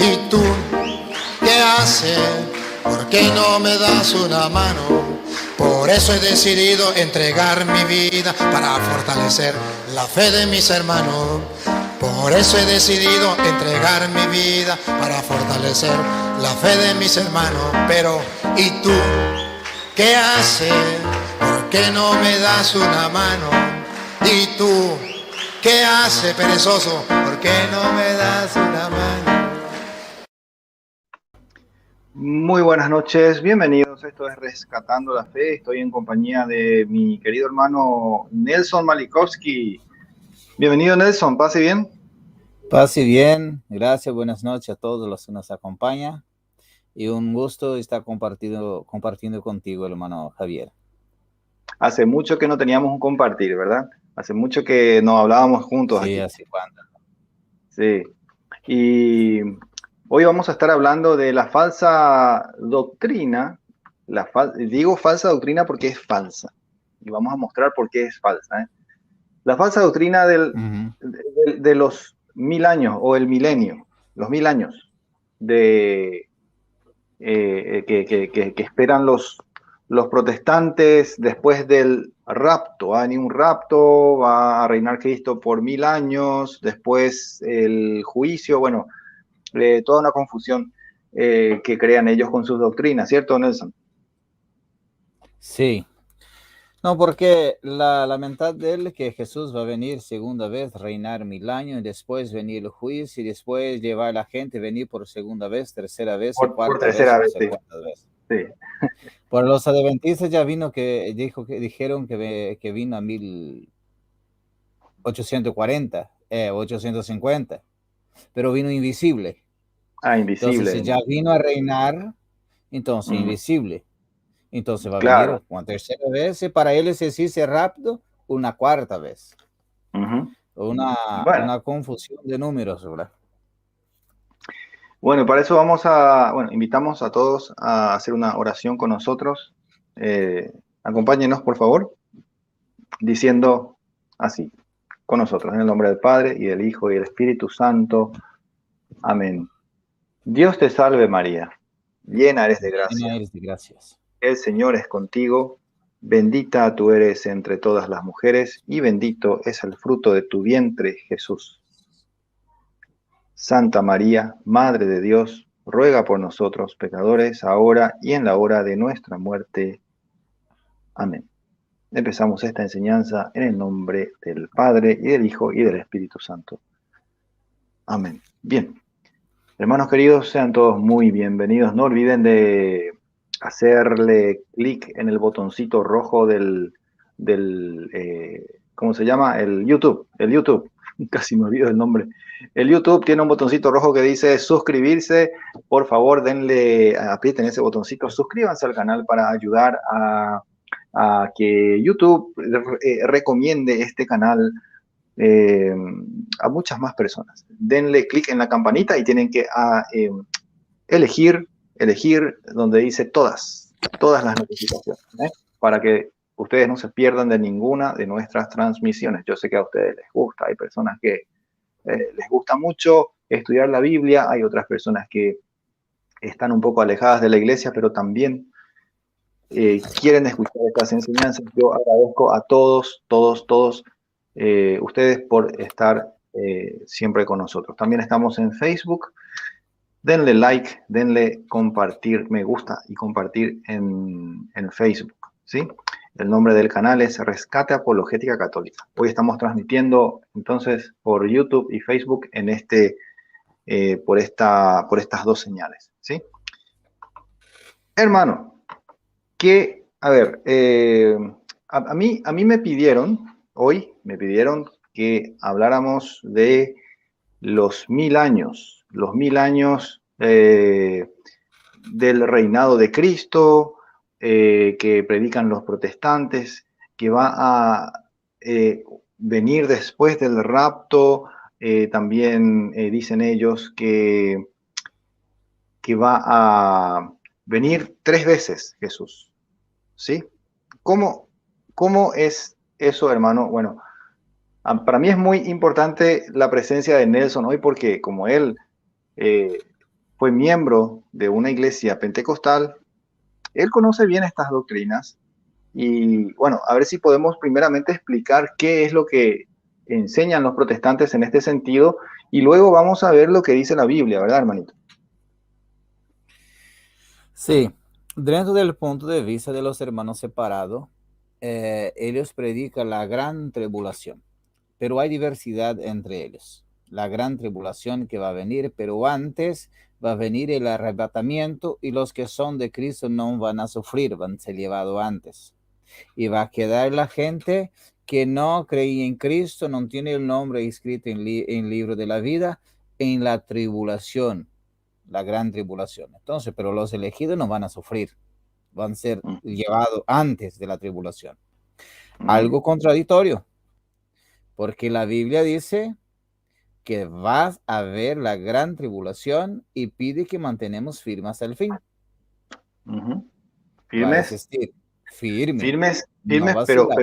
¿Y tú qué haces? ¿Por qué no me das una mano? Por eso he decidido entregar mi vida para fortalecer la fe de mis hermanos. Por eso he decidido entregar mi vida para fortalecer la fe de mis hermanos. Pero, ¿y tú qué haces? ¿Por qué no me das una mano? ¿Y tú qué haces, perezoso? ¿Por qué no me das una mano? Muy buenas noches, bienvenidos. Esto es Rescatando la Fe. Estoy en compañía de mi querido hermano Nelson Malikovsky. Bienvenido, Nelson. ¿Pase bien? Pase bien. Gracias. Buenas noches a todos los que nos acompañan. Y un gusto estar compartiendo contigo, hermano Javier. Hace mucho que no teníamos un compartir, ¿verdad? Hace mucho que no hablábamos juntos aquí. Sí, ¿hace cuándo? Sí. Y hoy vamos a estar hablando de la falsa doctrina. Digo falsa doctrina porque es falsa. Y vamos a mostrar por qué es falsa, ¿eh? La falsa doctrina de los 1000 años o el milenio, los 1000 años que esperan los protestantes después del rapto. Va a venir un rapto, va a reinar Cristo por 1000 años, después el juicio, bueno, toda una confusión que crean ellos con sus doctrinas, ¿cierto, Nelson? Sí. No, porque la mentad de él es que Jesús va a venir segunda vez, reinar 1000 años, y después venir el juicio, y después llevar a la gente, venir por segunda vez, tercera vez, y cuarta vez, no sé cuántas veces. Sí. Por los adventistas ya vino dijeron que vino a 1840, 850, pero vino invisible. Invisible. Entonces, si ya vino a reinar, entonces invisible. Entonces va a venir una tercera vez, y para él es ese rapto una cuarta vez. Una confusión de números, ¿verdad? Bueno, para eso invitamos a todos a hacer una oración con nosotros. Acompáñenos, por favor, diciendo así, con nosotros, en el nombre del Padre, y del Hijo, y del Espíritu Santo. Amén. Dios te salve, María, llena eres de gracia. Llena eres de gracias. El Señor es contigo, bendita tú eres entre todas las mujeres, y bendito es el fruto de tu vientre, Jesús. Santa María, Madre de Dios, ruega por nosotros pecadores, ahora y en la hora de nuestra muerte. Amén. Empezamos esta enseñanza en el nombre del Padre, y del Hijo, y del Espíritu Santo. Amén. Bien. Hermanos queridos, sean todos muy bienvenidos. No olviden de hacerle clic en el botoncito rojo del ¿cómo se llama? El YouTube. Casi me olvido el nombre. El YouTube tiene un botoncito rojo que dice suscribirse. Por favor, aprieten ese botoncito, suscríbanse al canal para ayudar a que YouTube recomiende este canal a muchas más personas. Denle clic en la campanita y tienen que elegir donde dice todas las notificaciones, para que ustedes no se pierdan de ninguna de nuestras transmisiones. Yo sé que a ustedes les gusta, hay personas que les gusta mucho estudiar la Biblia, hay otras personas que están un poco alejadas de la iglesia, pero también quieren escuchar estas enseñanzas. Yo agradezco a todos ustedes por estar siempre con nosotros. También estamos en Facebook. Denle like, denle compartir, me gusta y compartir en Facebook, ¿sí? El nombre del canal es Rescate Apologética Católica. Hoy estamos transmitiendo entonces por YouTube y Facebook en por estas dos señales, ¿sí? Hermano, a mí me pidieron que habláramos de los 1000 años, del reinado de Cristo, que predican los protestantes, que va a venir después del rapto. También dicen ellos que va a venir 3 veces Jesús, ¿sí? ¿Cómo es eso, hermano? Bueno, para mí es muy importante la presencia de Nelson hoy porque como él fue miembro de una iglesia pentecostal. Él conoce bien estas doctrinas y bueno, a ver si podemos primeramente explicar qué es lo que enseñan los protestantes en este sentido y luego vamos a ver lo que dice la Biblia, ¿verdad, hermanito? Sí, dentro del punto de vista de los hermanos separados, ellos predican la gran tribulación, pero hay diversidad entre ellos. La gran tribulación que va a venir, pero antes va a venir el arrebatamiento y los que son de Cristo no van a sufrir, van a ser llevados antes. Y va a quedar la gente que no creía en Cristo, no tiene el nombre escrito en libro de la vida, en la tribulación, la gran tribulación. Entonces, pero los elegidos no van a sufrir, van a ser Mm, llevados antes de la tribulación. mm, Algo contradictorio, porque la Biblia dice que va a haber la gran tribulación y pide que mantenemos firmes hasta el fin. ujú. Va a Firmes, existir firme, firmes, no firmes, vacilar.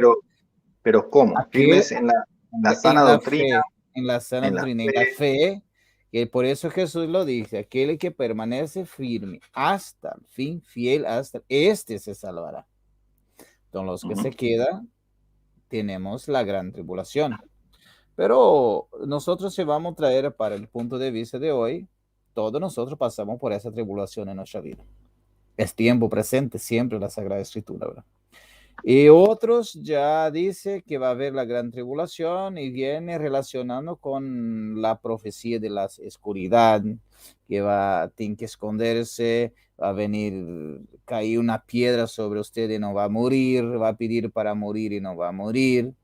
pero ¿cómo? Aquel Firmes en la sana en la doctrina, fe, en la sana en la doctrina, en la fe. fe, que por eso Jesús lo dice, aquel que permanece firme hasta el fin, fiel hasta, este se salvará. Entonces los que Ujú, se quedan, tenemos la gran tribulación. Pero nosotros se vamos a traer para el punto de vista de hoy, todos nosotros pasamos por esa tribulación en nuestra vida. Es tiempo presente siempre la Sagrada Escritura, ¿verdad? Y otros ya dice que va a haber la gran tribulación y viene relacionando con la profecía de la oscuridad, que tiene que esconderse, va a venir, caer una piedra sobre usted y no va a morir, va a pedir para morir y no va a morir,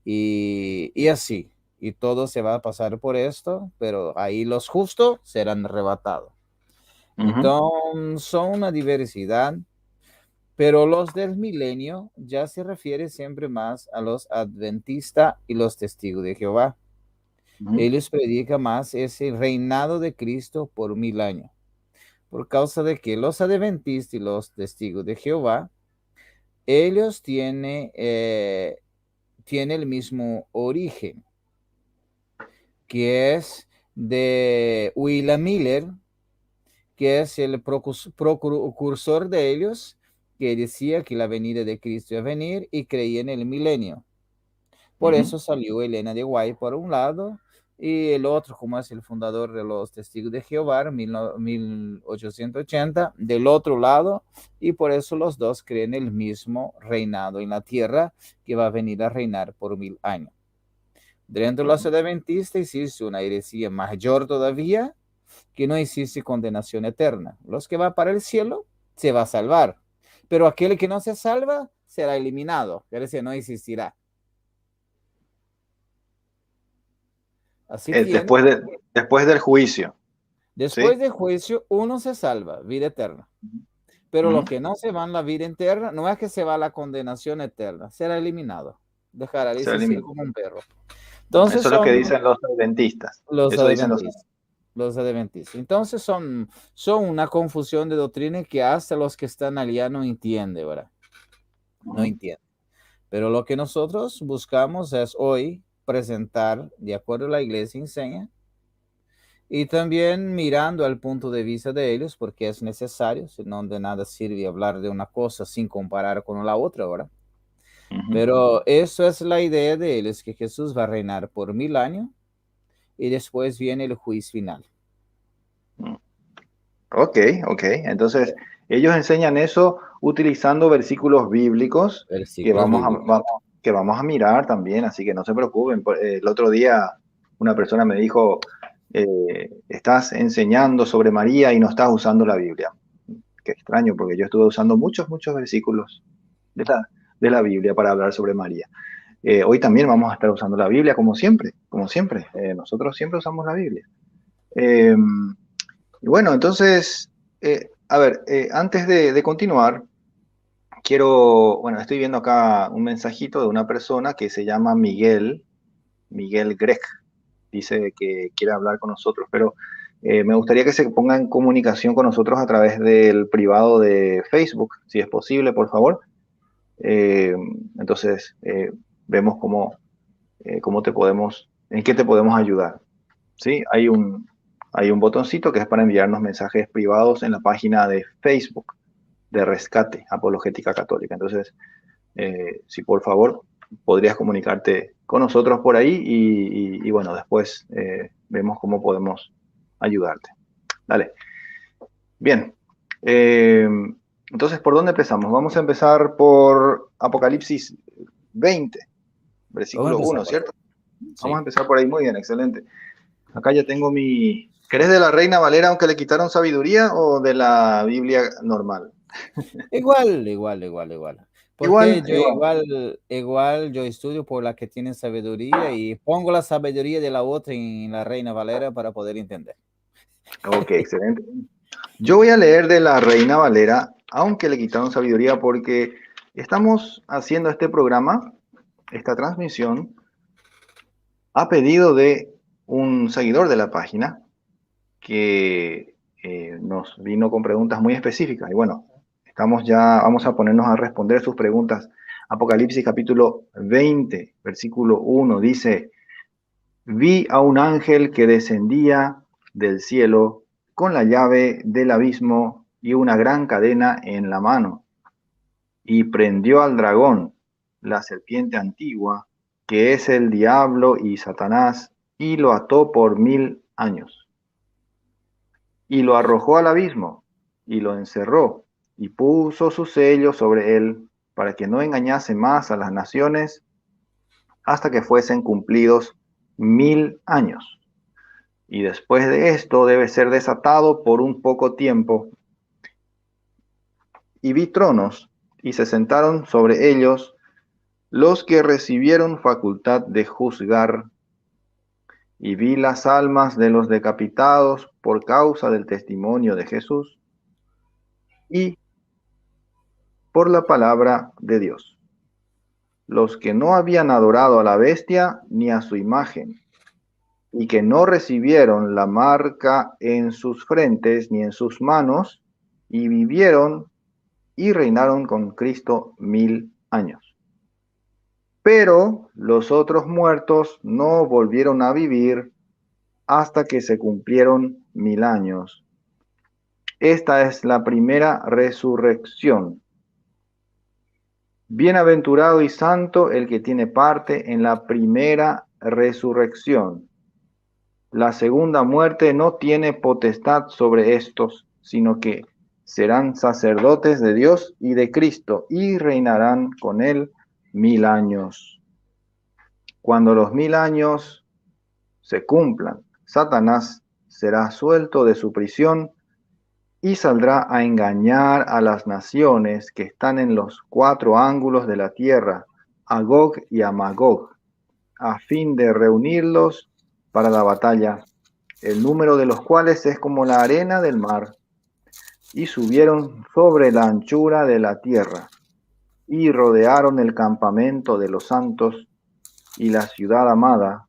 y así. Y todo se va a pasar por esto, pero ahí los justos serán arrebatados. ujú, Entonces, son una diversidad, pero los del milenio ya se refiere siempre más a los adventistas y los testigos de Jehová. ujú, Ellos predican más ese reinado de Cristo por 1000 años, por causa de que los adventistas y los testigos de Jehová, ellos tienen el mismo origen, que es de William Miller, que es el precursor de ellos, que decía que la venida de Cristo iba a venir y creía en el milenio. Por ujú, eso salió Elena de White por un lado y el otro, como es el fundador de los Testigos de Jehová, 1880, del otro lado, y por eso los dos creen el mismo reinado en la tierra que va a venir a reinar por 1000 años. Dentro de los ujú. adventistas existe una heresía mayor todavía, que no existe condenación eterna. Los que van para el cielo se va a salvar, pero aquel que no se salva será eliminado, es decir, no existirá. Así tiene. Después del juicio, Después ¿sí? del juicio, uno se salva, vida eterna. Pero Ujú. los que no se van a la vida eterna, no es que se va a la condenación eterna, será eliminado. Dejará de Se existir elimina. como un perro. Entonces Eso es lo que son dicen los adventistas. los Eso dicen los adventistas. Los adventistas. Entonces son una confusión de doctrina que hasta los que están allá no entienden, ¿verdad? No Ujú, entienden. Pero lo que nosotros buscamos es hoy presentar, de acuerdo a la iglesia enseña, y también mirando al punto de vista de ellos, porque es necesario, si no de nada sirve hablar de una cosa sin comparar con la otra, ¿verdad? ujú. Pero eso es la idea de ellos, que Jesús va a reinar por 1000 años y después viene el juicio final. Mm. Ok, ok. Entonces, ellos enseñan eso utilizando versículos bíblicos que Versículos bíblicos. que vamos a mirar también, así que no se preocupen. El otro día una persona me dijo, estás enseñando sobre María y no estás usando la Biblia. Qué extraño, porque yo estuve usando muchos versículos de de la Biblia para hablar sobre María. Hoy también vamos a estar usando la Biblia como siempre, como siempre. Nosotros siempre usamos la Biblia. Eh, y bueno, entonces, a ver, antes de continuar, bueno, estoy viendo acá un mensajito de una persona que se llama Miguel Grech. Dice que quiere hablar con nosotros, pero me gustaría que se ponga en comunicación con nosotros a través del privado de Facebook, si es posible, por favor. Eh, entonces, vemos cómo te en qué te podemos ayudar. ¿Sí? Hay hay un botoncito que es para enviarnos mensajes privados en la página de Facebook de Rescate Apologética Católica. Entonces, si por favor podrías comunicarte con nosotros por ahí y bueno, después vemos cómo podemos ayudarte. Dale. Bien. Entonces, ¿por dónde empezamos? Vamos a empezar por Apocalipsis 20, versículo 1, ¿cierto? Sí. Vamos a empezar por ahí. Muy bien, excelente. Acá ya tengo mi... ¿Querés de la Reina Valera aunque le quitaron sabiduría o de la Biblia normal? Igual. Porque igual yo estudio por la que tiene sabiduría y pongo la sabiduría de la otra en la Reina Valera para poder entender. Ok, excelente. Yo voy a leer de la Reina Valera, aunque le quitaron sabiduría, porque estamos haciendo este programa, esta transmisión, a pedido de un seguidor de la página que nos vino con preguntas muy específicas. Y bueno, vamos a ponernos a responder sus preguntas. Apocalipsis capítulo 20, versículo 1, dice: vi a un ángel que descendía del cielo con la llave del abismo y una gran cadena en la mano, y prendió al dragón, la serpiente antigua, que es el diablo y Satanás, y lo ató por 1000 años. Y lo arrojó al abismo, y lo encerró, y puso su sello sobre él, para que no engañase más a las naciones, hasta que fuesen cumplidos 1000 años. Y después de esto debe ser desatado por un poco tiempo. Y vi tronos, y se sentaron sobre ellos los que recibieron facultad de juzgar. Y vi las almas de los decapitados por causa del testimonio de Jesús y por la palabra de Dios, los que no habían adorado a la bestia ni a su imagen, y que no recibieron la marca en sus frentes ni en sus manos, y vivieron y reinaron con Cristo 1000 años. Pero los otros muertos no volvieron a vivir hasta que se cumplieron 1000 años. Esta es la primera resurrección. Bienaventurado y santo el que tiene parte en la primera resurrección. La segunda muerte no tiene potestad sobre estos, sino que serán sacerdotes de Dios y de Cristo, y reinarán con él 1000 años. Cuando los 1000 años se cumplan, Satanás será suelto de su prisión y saldrá a engañar a las naciones que están en los 4 ángulos de la tierra, a Gog y a Magog, a fin de reunirlos para la batalla, el número de los cuales es como la arena del mar, y subieron sobre la anchura de la tierra, y rodearon el campamento de los santos y la ciudad amada,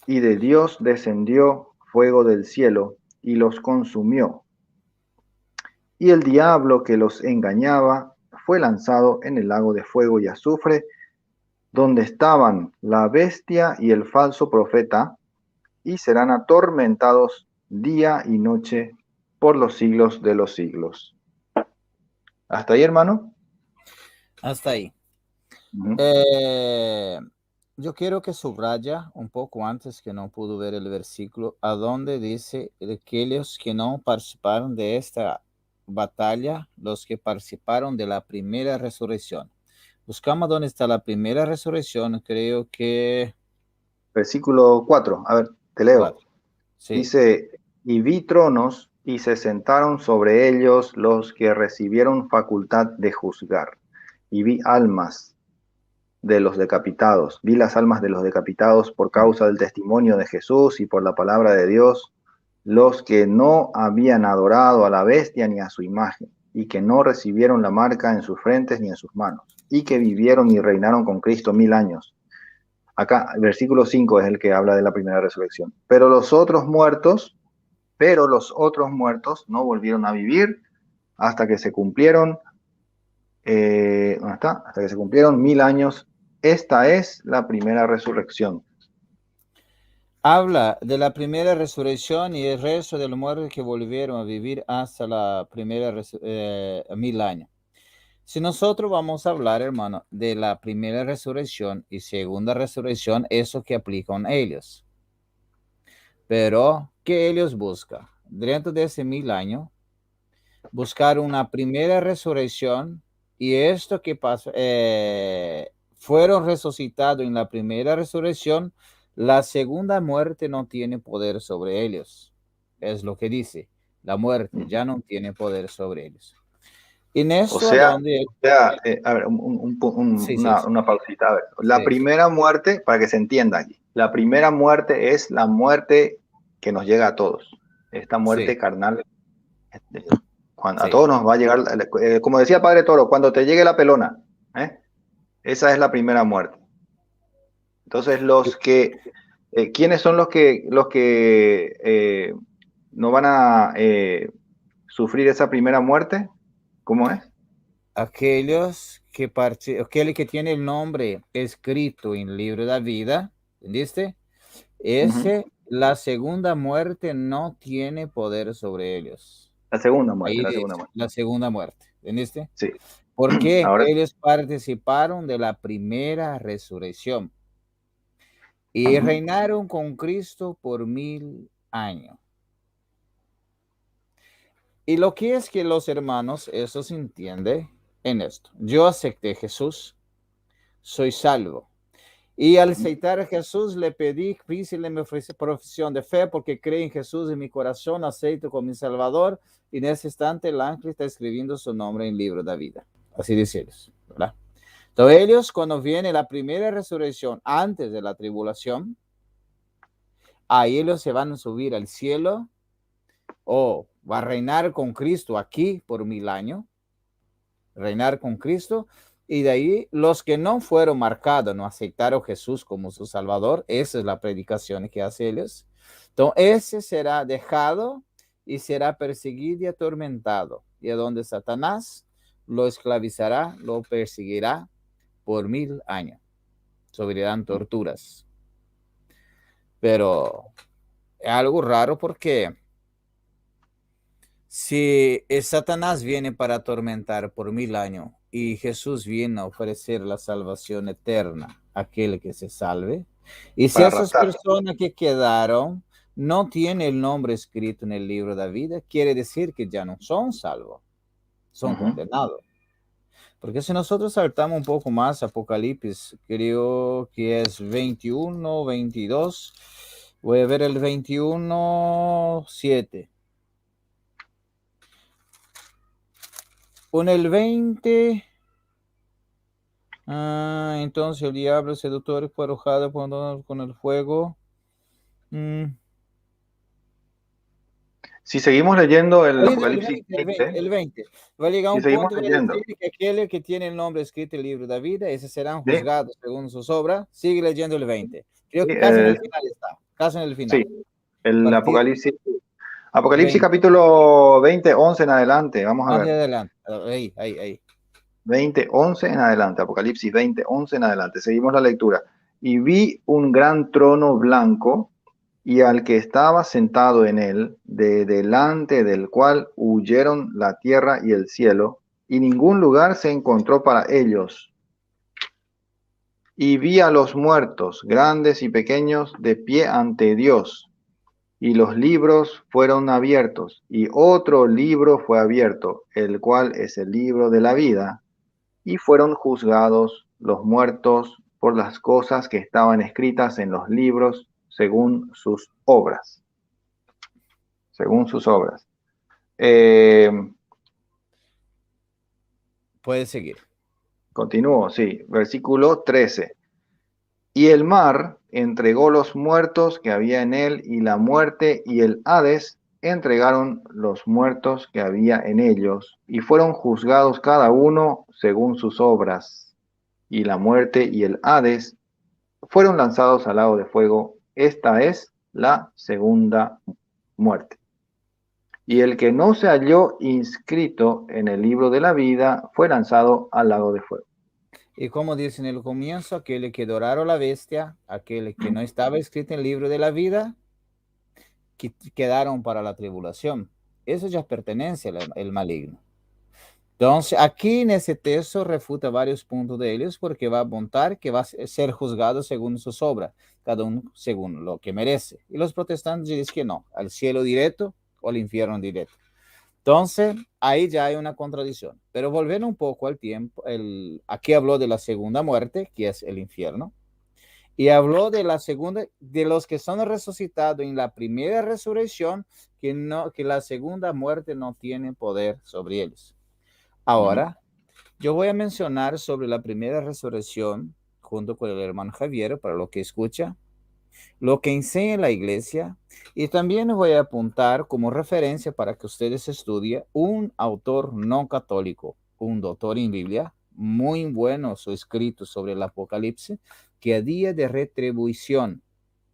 y de Dios descendió fuego del cielo, y los consumió. Y el diablo que los engañaba fue lanzado en el lago de fuego y azufre, donde estaban la bestia y el falso profeta, y serán atormentados día y noche por los siglos de los siglos. ¿Hasta ahí, hermano? Hasta ahí. Yo quiero que subraya un poco antes, que no pudo ver el versículo, a donde dice de aquellos que no participaron de esta batalla, los que participaron de la primera resurrección. Buscamos dónde está la primera resurrección, creo que... Versículo 4, a ver, te leo. 4. Sí. Dice, y vi tronos, y se sentaron sobre ellos los que recibieron facultad de juzgar. Y vi almas de los decapitados, vi las almas de los decapitados por causa del testimonio de Jesús y por la palabra de Dios, los que no habían adorado a la bestia ni a su imagen, y que no recibieron la marca en sus frentes ni en sus manos, y que vivieron y reinaron con Cristo 1000 años. Acá, el versículo 5 es el que habla de la primera resurrección. Pero los otros muertos no volvieron a vivir hasta que se cumplieron, ¿dónde está? Hasta que se cumplieron 1000 años. Esta es la primera resurrección. Habla de la primera resurrección y el resto de los muertos que volvieron a vivir hasta la primera 1000 años. Si nosotros vamos a hablar, hermano, de la primera resurrección y segunda resurrección, eso que aplican ellos. Pero, ¿qué ellos buscan? Dentro de ese 1000 años, buscar una primera resurrección y esto que pasó, fueron resucitados en la primera resurrección, la segunda muerte no tiene poder sobre ellos. Es lo que dice. La muerte ya no tiene poder sobre ellos. En O esto a sea, donde... a ver, Sí, sí, sí. una pausita. A ver, la Sí, primera muerte, para que se entienda aquí, la primera muerte es la muerte que nos llega a todos. Esta muerte sí, carnal, este, cuando a sí. todos nos va a llegar, como decía Padre Toro, cuando te llegue la pelona, ¿eh? Esa es la primera muerte. Entonces, ¿quiénes son los que no van a sufrir esa primera muerte? ¿Cómo es? Aquel que tiene el nombre escrito en el libro de la vida, ¿entendiste? Ujú. La segunda muerte no tiene poder sobre ellos. La segunda muerte, Ahí la dice, segunda muerte. la segunda muerte, ¿entendiste? Sí. Porque Ahora, ellos participaron de la primera resurrección y ujú. reinaron con Cristo por 1000 años. Y lo que es que los hermanos, eso se entiende en esto. Yo acepté a Jesús, soy salvo. Y al aceitar a Jesús le pedí, Cristo le me ofrece profesión de fe porque creo en Jesús en mi corazón, aceito como mi Salvador. Y en ese instante el ángel está escribiendo su nombre en el libro de la vida. Así dice ellos, ¿verdad? Entonces ellos cuando viene la primera resurrección antes de la tribulación, ahí ellos se van a subir al cielo o va a reinar con Cristo aquí por 1000 años, reinar con Cristo. Y de ahí los que no fueron marcados, no aceptaron a Jesús como su Salvador, esa es la predicación que hace ellos. Entonces, ese será dejado y será perseguido y atormentado. Y a donde Satanás lo esclavizará, lo perseguirá por 1000 años. Sufrirán torturas. Pero es algo raro porque si Satanás viene para atormentar por 1000 años y Jesús viene a ofrecer la salvación eterna a aquel que se salve, y si Para esas raptar. personas que quedaron no tienen el nombre escrito en el libro de la vida, quiere decir que ya no son salvos, son Ujú. condenados. Porque si nosotros saltamos un poco más, Apocalipsis, creo que es 21, 22, voy a ver el 21, 7. Con el 20, entonces el diablo seductor fue arrojado con el fuego. Si seguimos leyendo el El Apocalipsis 20, el 20, 20, el 20. Va a llegar a si un seguimos punto y va a leyendo, decir que aquel que tiene el nombre escrito en el libro de la vida, esos serán ¿sí? juzgados según sus obras. Sigue leyendo el 20. Creo Sí, que casi en el final está. Casi en el sí, final. el Partir Apocalipsis 20. capítulo 20, 11 en adelante, vamos a Más de ver. adelante. Ahí, ahí, ahí. 20, 11 en adelante, Apocalipsis 20, 11 en adelante. Seguimos la lectura. Y vi un gran trono blanco y al que estaba sentado en él, de delante del cual huyeron la tierra y el cielo, y ningún lugar se encontró para ellos. Y vi a los muertos, grandes y pequeños, de pie ante Dios, y los libros fueron abiertos, y otro libro fue abierto, el cual es el libro de la vida, y fueron juzgados los muertos por las cosas que estaban escritas en los libros según sus obras. Según sus obras. Puede seguir. Continúo, sí. Versículo 13. Y el mar entregó los muertos que había en él, y la muerte y el Hades entregaron los muertos que había en ellos, y fueron juzgados cada uno según sus obras. Y la muerte y el Hades fueron lanzados al lago de fuego. Esta es la segunda muerte. Y el que no se halló inscrito en el libro de la vida fue lanzado al lago de fuego. Y como dice en el comienzo, aquel que adoraron la bestia, aquel que no estaba escrito en el libro de la vida, quedaron para la tribulación. Eso ya pertenece al maligno. Entonces, aquí en ese texto refuta varios puntos de ellos porque va a apuntar que va a ser juzgado según sus obras, cada uno según lo que merece. Y los protestantes dicen que no, al cielo directo o al infierno directo. Entonces, ahí ya hay una contradicción. Pero volviendo un poco al tiempo, aquí habló de la segunda muerte, que es el infierno, y habló de la segunda, de los que son resucitados en la primera resurrección, que la segunda muerte no tiene poder sobre ellos. Ahora, yo voy a mencionar sobre la primera resurrección junto con el hermano Javier, para lo que escucha, lo que enseña la iglesia, y también voy a apuntar como referencia para que ustedes estudien un autor no católico, un doctor en Biblia, muy bueno su escrito sobre el Apocalipsis, que a día de retribución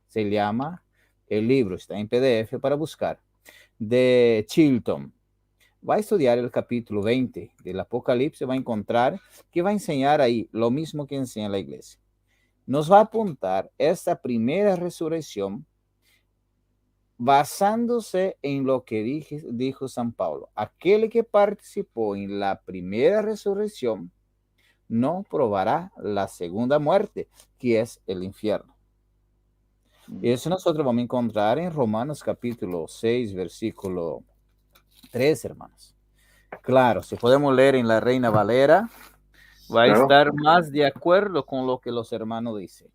se llama, el libro está en PDF para buscar, de Chilton. Va a estudiar el capítulo 20 del Apocalipsis, va a encontrar que va a enseñar ahí lo mismo que enseña la iglesia. Nos va a apuntar esta primera resurrección basándose en lo que dijo San Pablo. Aquel que participó en la primera resurrección no probará la segunda muerte, que es el infierno. Y eso nosotros vamos a encontrar en Romanos capítulo 6, versículo 3, hermanos. Claro, si podemos leer en la Reina Valera, va a estar más de acuerdo con lo que los hermanos dicen.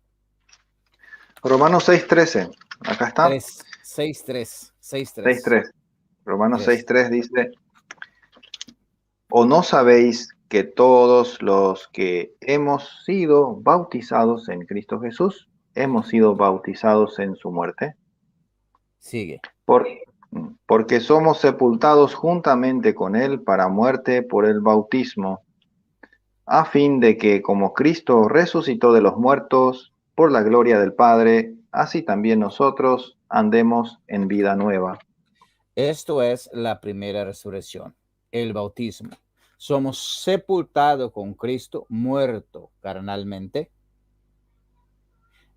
Romanos 6:13. Acá está. 6:3. 6:3. Romanos 6:3 dice: ¿O no sabéis que todos los que hemos sido bautizados en Cristo Jesús, hemos sido bautizados en su muerte? Sigue. Porque somos sepultados juntamente con él para muerte por el bautismo, a fin de que como Cristo resucitó de los muertos por la gloria del Padre, así también nosotros andemos en vida nueva. Esto es la primera resurrección, el bautismo. Somos sepultados con Cristo, muerto carnalmente,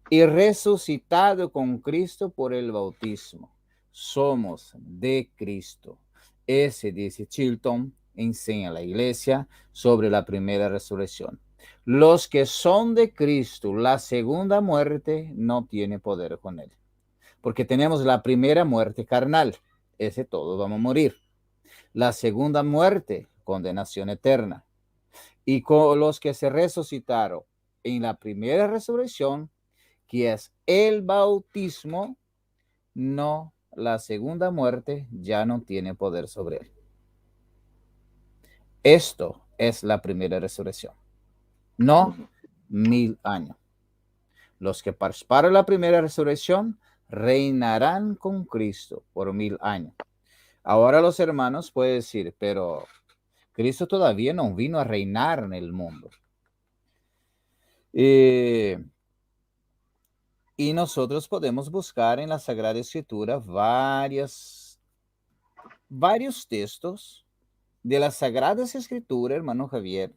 y resucitado con Cristo por el bautismo. Somos de Cristo. Ese, dice Chilton, enseña a la iglesia sobre la primera resurrección. Los que son de Cristo, la segunda muerte no tiene poder con él. Porque tenemos la primera muerte carnal. Ese todos vamos a morir. La segunda muerte, condenación eterna. Y con los que se resucitaron en la primera resurrección, que es el bautismo, no, la segunda muerte ya no tiene poder sobre él. Esto es la primera resurrección. No 1000 años. Los que participaron en la primera resurrección reinarán con Cristo por 1000 años. Ahora los hermanos pueden decir, pero Cristo todavía no vino a reinar en el mundo. Y nosotros podemos buscar en la Sagrada Escritura varios textos de las Sagradas Escrituras, hermano Javier,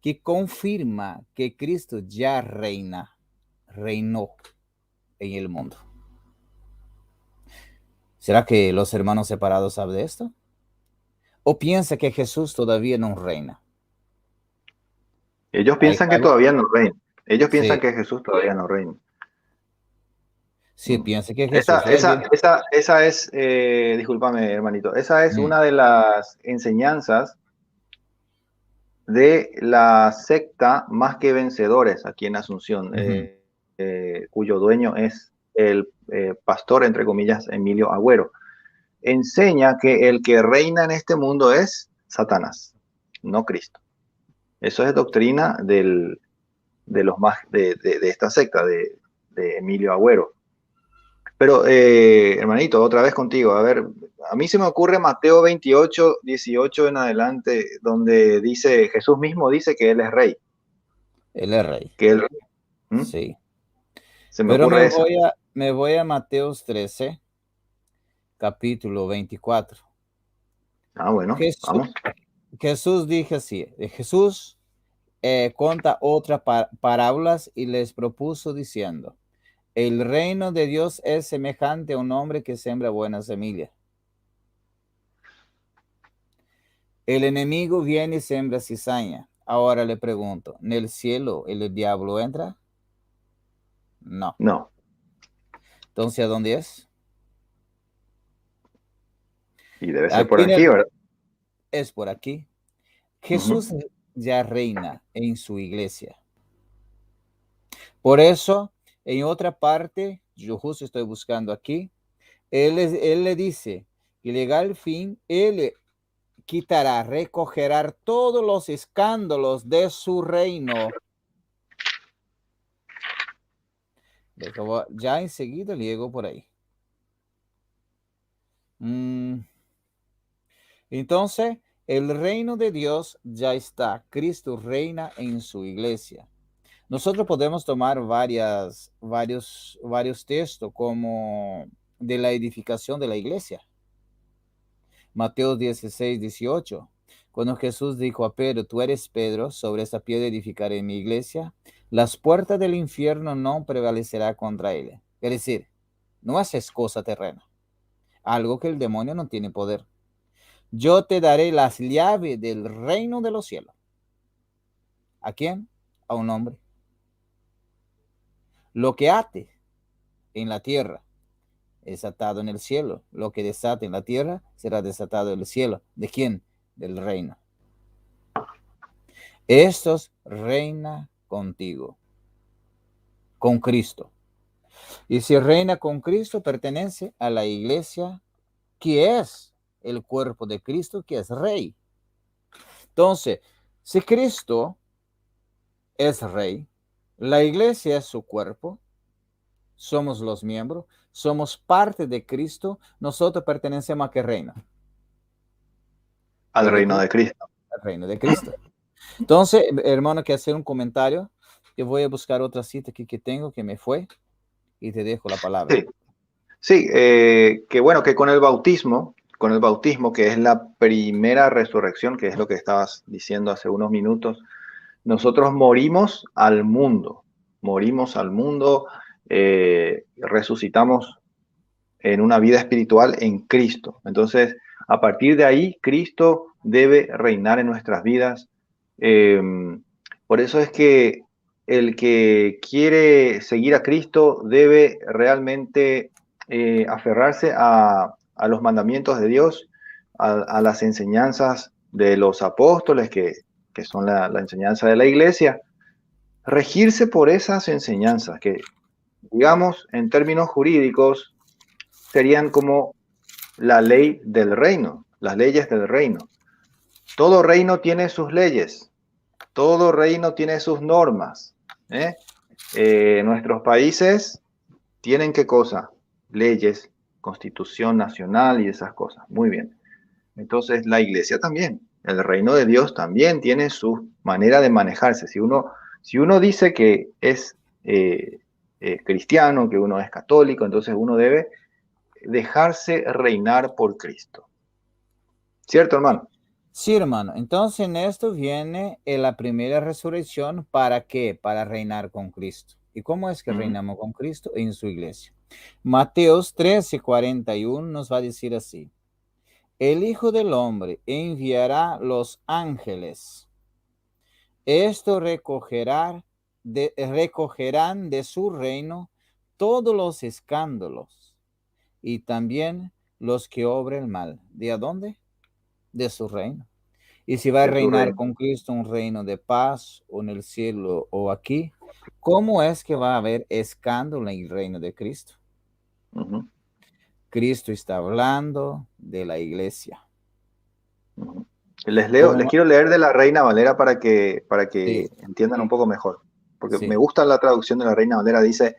que confirma que Cristo ya reinó en el mundo. ¿Será que los hermanos separados saben de esto? ¿O piensa que Jesús todavía no reina? Ellos piensan que todavía no reina. Ellos piensan que Jesús todavía no reina. Sí, piensa que Jesús. Esa es, discúlpame, hermanito, esa es una de las enseñanzas de la secta Más que Vencedores aquí en Asunción, cuyo dueño es el pastor, entre comillas, Emilio Agüero. Enseña que el que reina en este mundo es Satanás, no Cristo. Eso es doctrina de esta secta, de Emilio Agüero. Pero, hermanito, otra vez contigo. A ver, a mí se me ocurre Mateo 28, 18 en adelante, donde dice, Jesús mismo dice que Él es rey. Él es rey. Que él, sí. Se me ocurre eso. Me voy a Mateo 13, capítulo 24. Ah, bueno, vamos. Jesús dijo así, Jesús conta otras parábolas y les propuso diciendo: el reino de Dios es semejante a un hombre que siembra buena semilla. El enemigo viene y siembra cizaña. Ahora le pregunto, ¿en el cielo el diablo entra? No. No. Entonces, ¿a dónde es? Y debe ser por aquí, ¿verdad? Es por aquí. Jesús ya reina en su iglesia. Por eso, en otra parte, yo justo estoy buscando aquí, él le dice que llega al fin, él quitará, recogerá todos los escándalos de su reino. Ya enseguida llego por ahí. Entonces, el reino de Dios ya está. Cristo reina en su iglesia. Nosotros podemos tomar varios textos como de la edificación de la iglesia. Mateo 16, 18. Cuando Jesús dijo a Pedro, tú eres Pedro, sobre esta piedra edificaré mi iglesia, las puertas del infierno no prevalecerá contra él. Es decir, no haces cosa terrena, algo que el demonio no tiene poder. Yo te daré las llaves del reino de los cielos. ¿A quién? A un hombre. Lo que ate en la tierra es atado en el cielo. Lo que desate en la tierra será desatado en el cielo. ¿De quién? Del reino. Estos reina contigo, con Cristo. Y si reina con Cristo, pertenece a la iglesia, que es el cuerpo de Cristo, que es rey. Entonces, si Cristo es rey, la iglesia es su cuerpo, somos los miembros, somos parte de Cristo, nosotros pertenecemos a qué reino? Al reino de Cristo. Al reino de Cristo. Entonces, hermano, que hacer un comentario. Yo voy a buscar otra cita aquí que tengo, que me fue, y te dejo la palabra. Sí, que bueno, que con el bautismo, que es la primera resurrección, que es lo que estabas diciendo hace unos minutos, nosotros morimos al mundo, resucitamos en una vida espiritual en Cristo. Entonces, a partir de ahí, Cristo debe reinar en nuestras vidas. Por eso es que el que quiere seguir a Cristo debe realmente aferrarse a los mandamientos de Dios, a las enseñanzas de los apóstoles, que son la enseñanza de la iglesia, regirse por esas enseñanzas que, digamos, en términos jurídicos, serían como la ley del reino, las leyes del reino. Todo reino tiene sus leyes, todo reino tiene sus normas. Nuestros países tienen ¿qué cosa? Leyes, constitución nacional y esas cosas. Muy bien. Entonces la iglesia también, el reino de Dios también tiene su manera de manejarse. Si uno dice que es cristiano, que uno es católico, entonces uno debe dejarse reinar por Cristo. ¿Cierto, hermano? Sí, hermano. Entonces en esto viene la primera resurrección. ¿Para qué? Para reinar con Cristo. ¿Y cómo es que reinamos con Cristo? En su iglesia. Mateos 13:41 nos va a decir así: el Hijo del Hombre enviará los ángeles. Esto recogerán de su reino todos los escándalos y también los que obren mal. ¿De dónde? De su reino. Y si va a reinar con Cristo un reino de paz, o en el cielo o aquí, ¿cómo es que va a haber escándalo en el reino de Cristo? Cristo está hablando de la iglesia. Les quiero leer de la Reina Valera para que sí, entiendan un poco mejor, porque me gusta la traducción de la Reina Valera. Dice: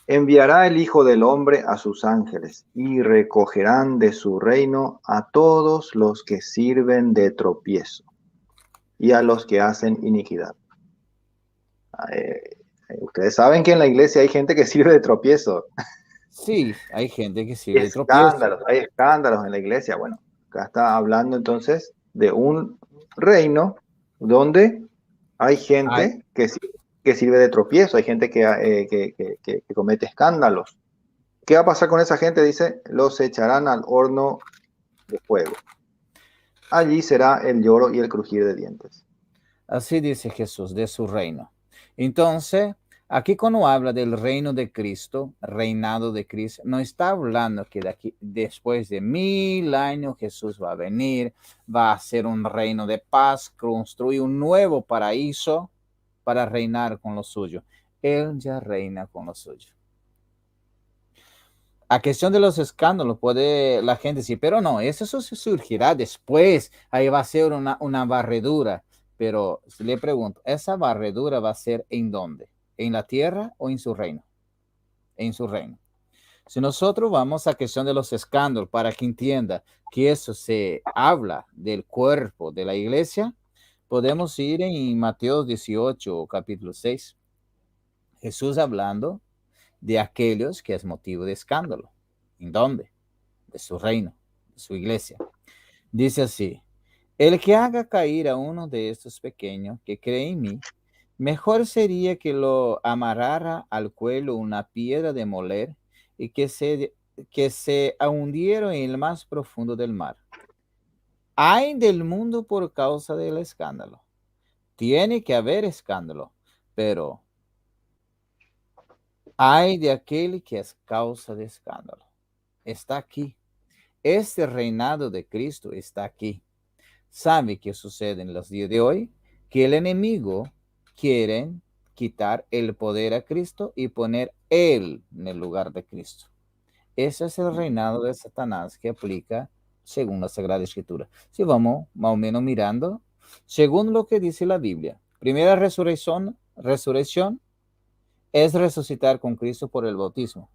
enviará el Hijo del Hombre a sus ángeles y recogerán de su reino a todos los que sirven de tropiezo y a los que hacen iniquidad. Ustedes saben que en la iglesia hay gente que sirve de tropiezo. Sí, hay gente que sirve de tropiezo. Hay escándalos en la iglesia. Bueno, acá está hablando entonces de un reino donde Hay Hay, gente que sirve de tropiezo, hay gente que comete escándalos. ¿Qué va a pasar con esa gente? Dice, los echarán al horno de fuego. Allí será el lloro y el crujir de dientes. así dice Jesús, de su reino. Entonces, aquí cuando habla del reino de Cristo, reinado de Cristo, no está hablando que de aquí, después de 1000 años Jesús va a venir, va a hacer un reino de paz, construir un nuevo paraíso para reinar con lo suyo. Él ya reina con lo suyo. A cuestión de los escándalos, puede la gente decir, pero no, eso surgirá después, ahí va a ser una barredura. Pero le pregunto, ¿esa barredura va a ser en dónde? ¿En la tierra o en su reino? En su reino. Si nosotros vamos a cuestión de los escándalos para que entienda que eso se habla del cuerpo de la iglesia, podemos ir en Mateo 18, capítulo 6. Jesús hablando de aquellos que es motivo de escándalo. ¿En dónde? De su reino, de su iglesia. Dice así, el que haga caer a uno de estos pequeños que cree en mí, mejor sería que lo amarrara al cuello una piedra de moler y que se hundiera en el más profundo del mar. Hay del mundo por causa del escándalo. Tiene que haber escándalo, pero hay de aquel que es causa de escándalo. Está aquí. Este reinado de Cristo está aquí. ¿Sabe qué sucede en los días de hoy? Que el enemigo quiere quitar el poder a Cristo y poner él en el lugar de Cristo. Ese es el reinado de Satanás que aplica según la Sagrada Escritura. Si vamos más o menos mirando, según lo que dice la Biblia, primera resurrección es resucitar con Cristo por el bautismo,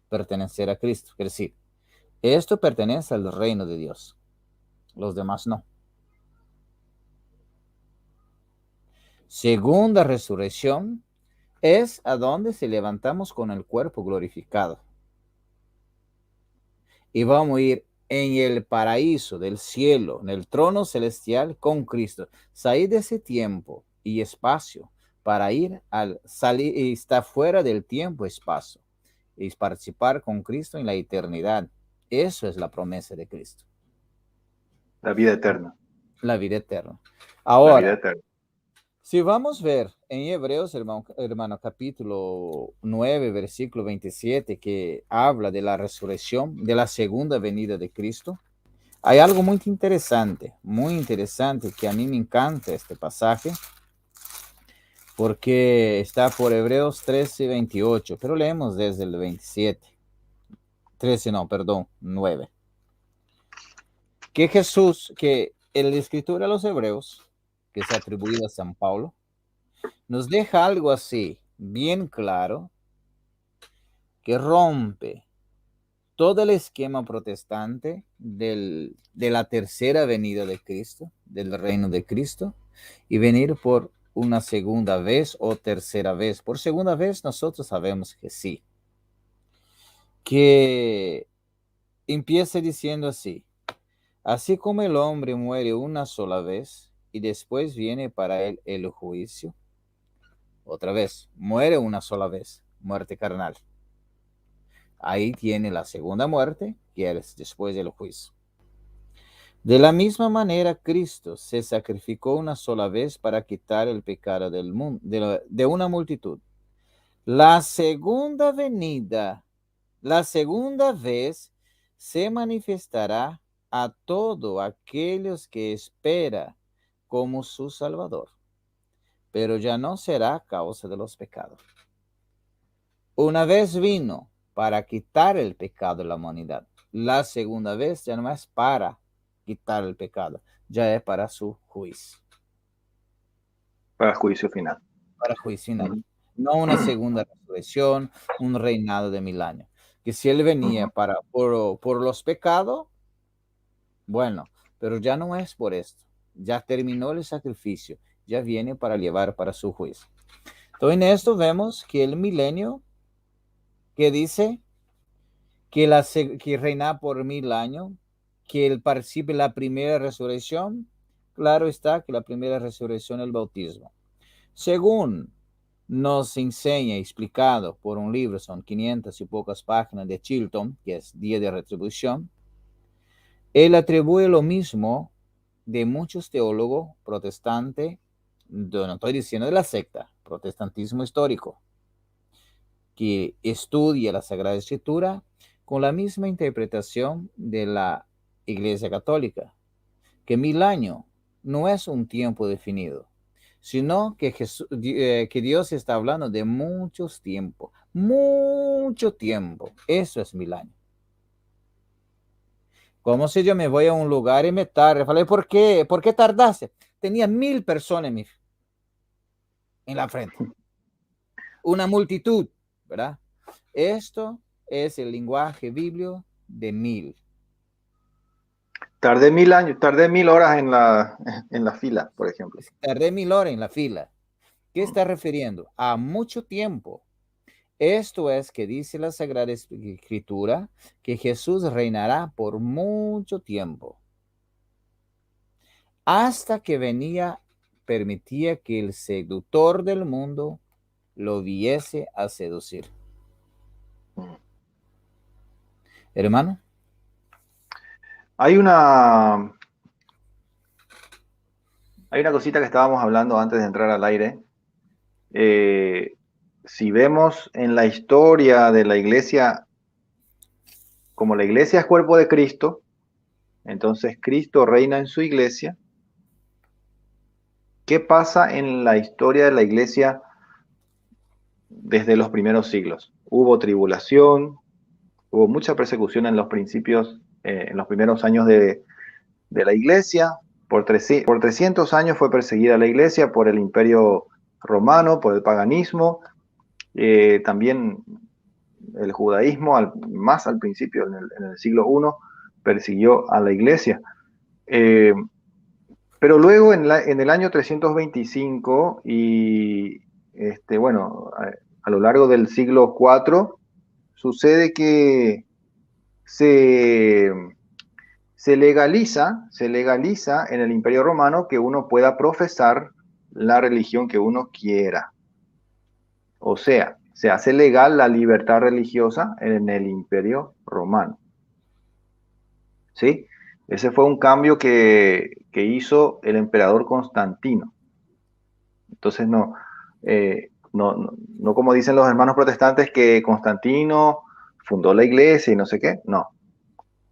pertenecer a Cristo. Es decir, esto pertenece al reino de Dios, los demás no. Segunda resurrección es a donde se levantamos con el cuerpo glorificado. Y vamos a ir en el paraíso del cielo, en el trono celestial con Cristo. Salir de ese tiempo y espacio para ir al salir y estar fuera del tiempo y espacio y participar con Cristo en la eternidad. Eso es la promesa de Cristo. La vida eterna. La vida eterna. La vida Ahora, eterna. si vamos a ver en Hebreos, hermano, capítulo 9, versículo 27, que habla de la resurrección, de la segunda venida de Cristo, hay algo muy interesante, que a mí me encanta este pasaje, porque está por Hebreos 13, 28, pero leemos desde el 27. 13, no, perdón, 9. Que Jesús, que el escritor a los Hebreos, que es atribuido a San Pablo, nos deja algo así, bien claro, que rompe todo el esquema protestante de la tercera venida de Cristo, del reino de Cristo, y venir por una segunda vez o tercera vez. Por segunda vez nosotros sabemos que sí. Que empieza diciendo así, así como el hombre muere una sola vez y después viene para él el juicio. Otra vez, muere una sola vez, muerte carnal. Ahí tiene la segunda muerte, que es después del juicio. De la misma manera, Cristo se sacrificó una sola vez para quitar el pecado del mundo, de una multitud. La segunda venida, la segunda vez, se manifestará a todos aquellos que espera como su Salvador, pero ya no será a causa de los pecados. Una vez vino para quitar el pecado de la humanidad. La segunda vez ya no es para quitar el pecado, ya es para su juicio. Para juicio final. Para juicio final. No una segunda resurrección, un reinado de 1000 años. Que si él venía por los pecados, bueno, pero ya no es por esto. Ya terminó el sacrificio, ya viene para llevar para su juicio. Entonces en esto vemos que el milenio que dice que reina por 1000 años, que él participe en la primera resurrección, claro está que la primera resurrección es el bautismo. Según nos enseña, explicado por un libro, son 500 y pocas páginas de Chilton, que es Día de Retribución, él atribuye lo mismo de muchos teólogos protestantes, no estoy diciendo de la secta, protestantismo histórico, que estudia la Sagrada Escritura con la misma interpretación de la Iglesia Católica, que 1000 años no es un tiempo definido, sino que, que Dios está hablando de muchos tiempos, mucho tiempo. Eso es 1000 años. Como si yo me voy a un lugar y me tarde. Falei, ¿por qué? ¿Por qué tardaste? Tenía 1000 personas en la frente. Una multitud, ¿verdad? Esto es el lenguaje bíblico de 1000. Tardé 1000 años, tardé 1000 horas en la fila, por ejemplo. Tardé 1000 horas en la fila. ¿Qué está refiriendo? A mucho tiempo. Esto es que dice la Sagrada Escritura que Jesús reinará por mucho tiempo. Hasta que venía, permitía que el seductor del mundo lo viese a seducir. Hermano. Hay una cosita que estábamos hablando antes de entrar al aire. Si vemos en la historia de la iglesia, como la iglesia es cuerpo de Cristo, entonces Cristo reina en su iglesia. ¿Qué pasa en la historia de la iglesia desde los primeros siglos? Hubo tribulación, hubo mucha persecución en los principios, en los primeros años de la iglesia. Por 300 años fue perseguida la iglesia por el imperio romano, por el paganismo, también el judaísmo, más al principio, en el siglo I, persiguió a la iglesia. Pero luego en el año 325 y bueno, a lo largo del siglo IV, sucede que se legaliza en el Imperio Romano que uno pueda profesar la religión que uno quiera. O sea, se hace legal la libertad religiosa en el Imperio Romano. ¿Sí? Ese fue un cambio que hizo el emperador Constantino. Entonces, no como dicen los hermanos protestantes que Constantino fundó la iglesia y no sé qué. No.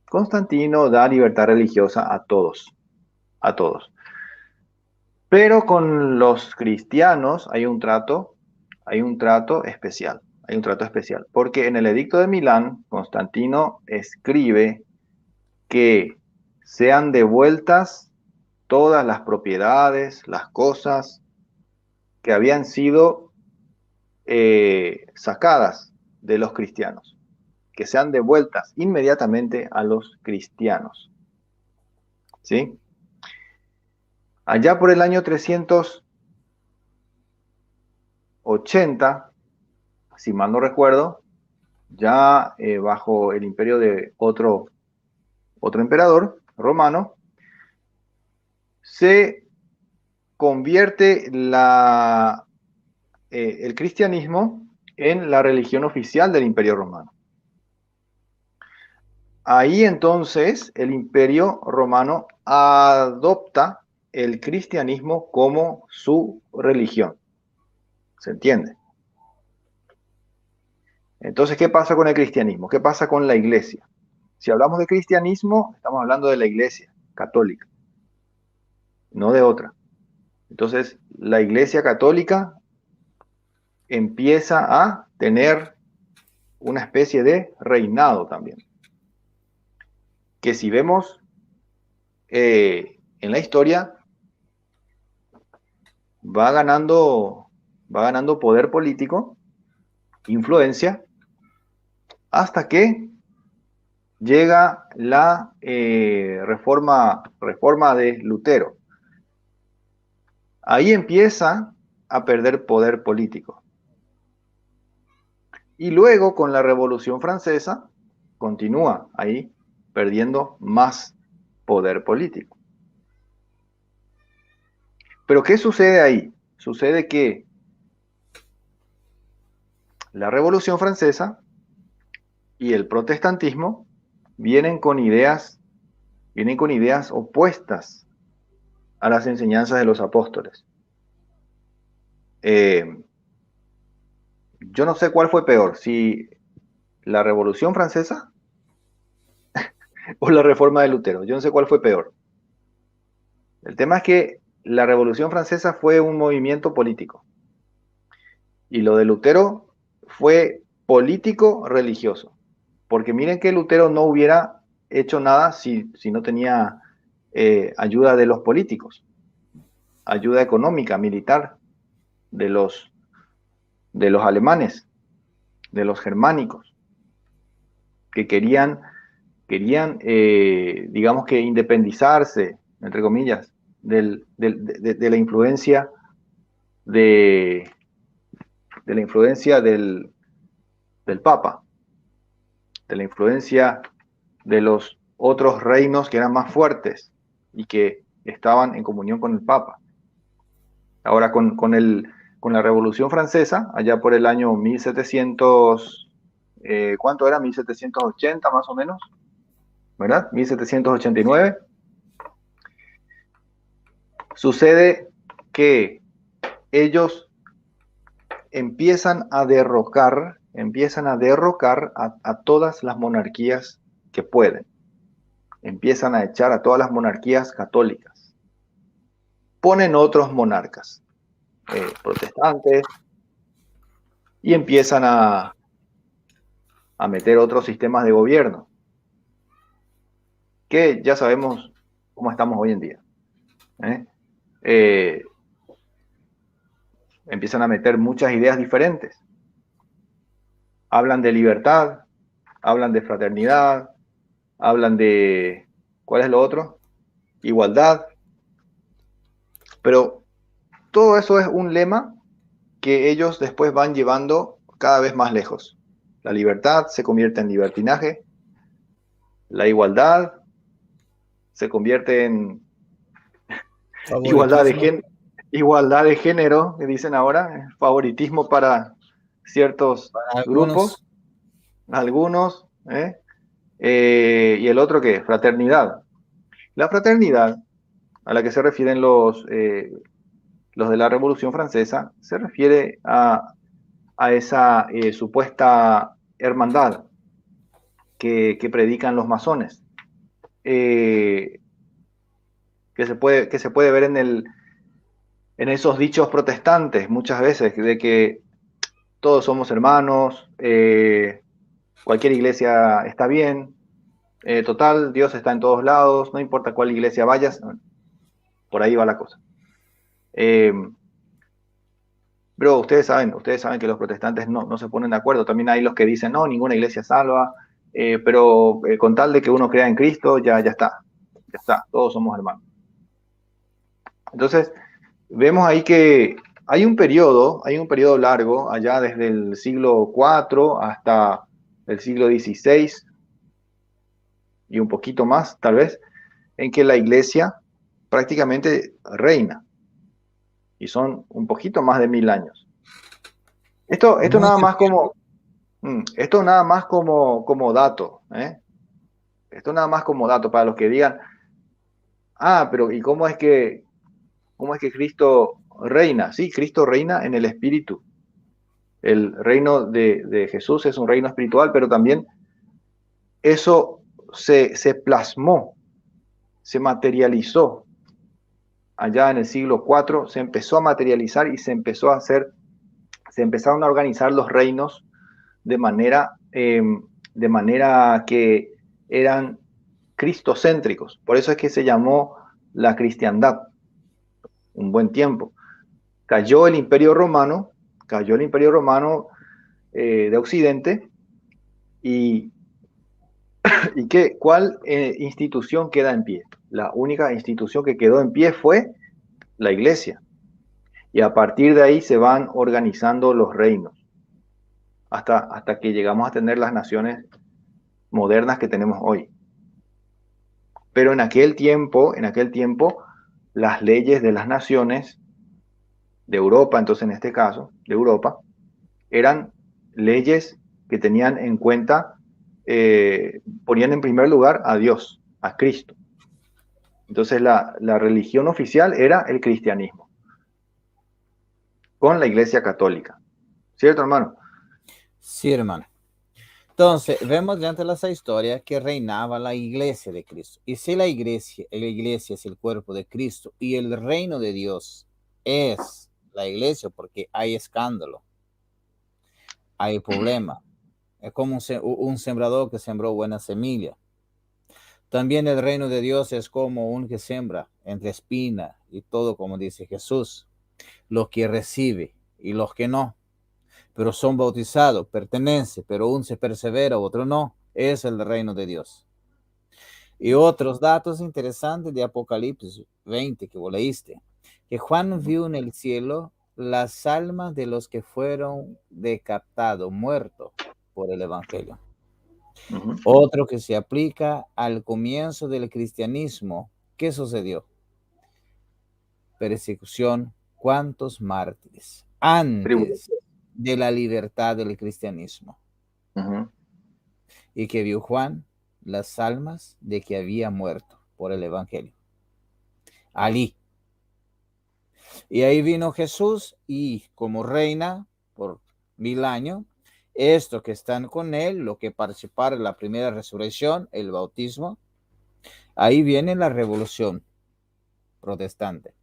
Constantino da libertad religiosa a todos. Pero con los cristianos hay un trato especial. Porque en el Edicto de Milán, Constantino escribe que sean devueltas todas las propiedades, las cosas que habían sido sacadas de los cristianos, que sean devueltas inmediatamente a los cristianos. ¿Sí? Allá por el año 380, si mal no recuerdo, ya bajo el imperio de otro emperador romano, se convierte el cristianismo en la religión oficial del Imperio Romano. Ahí entonces el Imperio Romano adopta el cristianismo como su religión. ¿Se entiende? Entonces, ¿qué pasa con el cristianismo? ¿Qué pasa con la iglesia? Si hablamos de cristianismo, estamos hablando de la iglesia católica, no de otra. Entonces, la iglesia católica empieza a tener una especie de reinado también. Que si vemos en la historia, va ganando poder político, influencia, hasta que llega la reforma de Lutero. Ahí empieza a perder poder político. Y luego con la Revolución Francesa continúa ahí perdiendo más poder político. Pero ¿qué sucede ahí? Sucede que la Revolución Francesa y el protestantismo vienen con ideas opuestas a las enseñanzas de los apóstoles. Yo no sé cuál fue peor, si la Revolución Francesa o la Reforma de Lutero. Yo no sé cuál fue peor. El tema es que la Revolución Francesa fue un movimiento político y lo de Lutero fue político-religioso. Porque miren que Lutero no hubiera hecho nada si no tenía ayuda de los políticos, ayuda económica, militar, de los alemanes, de los germánicos, que querían digamos que independizarse, entre comillas, de la influencia del Papa, de la influencia de los otros reinos que eran más fuertes y que estaban en comunión con el Papa. Ahora, con la Revolución Francesa, allá por el año 1700, ¿cuánto era? 1780 más o menos, ¿verdad? 1789. Sucede que ellos empiezan a derrocar a todas las monarquías que pueden. Empiezan a echar a todas las monarquías católicas. Ponen otros monarcas protestantes y empiezan a meter otros sistemas de gobierno, que ya sabemos cómo estamos hoy en día. Empiezan a meter muchas ideas diferentes. Hablan de libertad, hablan de fraternidad, hablan de, ¿cuál es lo otro? Igualdad. Pero todo eso es un lema que ellos después van llevando cada vez más lejos. La libertad se convierte en libertinaje, la igualdad se convierte en igualdad de género, que dicen ahora, favoritismo para ciertos grupos, algunos, y el otro ¿qué? Fraternidad. La fraternidad a la que se refieren los de la Revolución Francesa se refiere a esa supuesta hermandad que predican los masones, que se puede ver en esos dichos protestantes muchas veces, de que todos somos hermanos, cualquier iglesia está bien, total, Dios está en todos lados, no importa cuál iglesia vayas, por ahí va la cosa. Pero ustedes saben que los protestantes no se ponen de acuerdo. También hay los que dicen, no, ninguna iglesia salva, pero con tal de que uno crea en Cristo, ya está, todos somos hermanos. Entonces, vemos ahí que hay un periodo largo, allá desde el siglo IV hasta el siglo XVI, y un poquito más, tal vez, en que la iglesia prácticamente reina. Y son un poquito más de 1000 años. Esto nada más como dato, ¿eh? Esto nada más como dato para los que digan, pero ¿y cómo es que Cristo reina? Sí, Cristo reina en el Espíritu. El reino de Jesús es un reino espiritual, pero también eso se plasmó, se materializó. Allá en el siglo IV se empezó a materializar y se empezaron a organizar los reinos de manera que eran cristocéntricos. Por eso es que se llamó la cristiandad un buen tiempo. Cayó el Imperio Romano de Occidente, y ¿cuál institución queda en pie? La única institución que quedó en pie fue la Iglesia. Y a partir de ahí se van organizando los reinos, hasta que llegamos a tener las naciones modernas que tenemos hoy. Pero en aquel tiempo las leyes de las naciones de Europa, entonces en este caso, de Europa, eran leyes que tenían en cuenta, ponían en primer lugar a Dios, a Cristo. Entonces la religión oficial era el cristianismo, con la Iglesia Católica. ¿Cierto, hermano? Sí, hermano. Entonces, vemos durante esa historia que reinaba la iglesia de Cristo. Y si la iglesia es el cuerpo de Cristo y el reino de Dios es la iglesia, porque hay escándalo, hay problema. Es como un sembrador que sembró buena semilla. También el reino de Dios es como un que siembra entre espina y todo, como dice Jesús. Los que recibe y los que no, pero son bautizados, pertenece, pero uno se persevera, otro no. Es el reino de Dios. Y otros datos interesantes de Apocalipsis 20 que vos leíste, que Juan vio en el cielo las almas de los que fueron decapitados, muertos por el evangelio. Otro que se aplica al comienzo del cristianismo. ¿Qué sucedió? Persecución. ¿Cuántos mártires? Antes de la libertad del cristianismo. Y que vio Juan las almas de que había muerto por el evangelio. Ali. Y ahí vino Jesús y como reina por 1000 años, estos que están con él, lo que participaron en la primera resurrección, el bautismo, ahí viene la revolución protestante.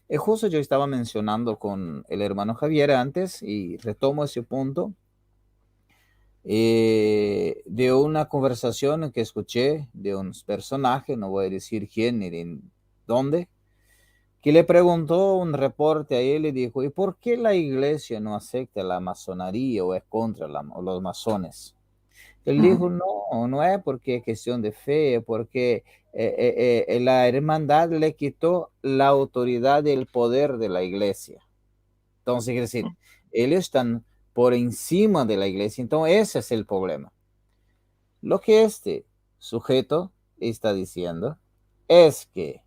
Y justo yo estaba mencionando con el hermano Javier antes y retomo ese punto de una conversación que escuché de unos personajes, no voy a decir quién ni de dónde, que le preguntó un reporte a él y dijo, ¿y por qué la iglesia no acepta la masonería o es contra los masones? Él dijo, no es porque es cuestión de fe, porque la hermandad le quitó la autoridad y el poder de la iglesia. Entonces, quiere decir, ellos están por encima de la iglesia, entonces ese es el problema. Lo que este sujeto está diciendo es que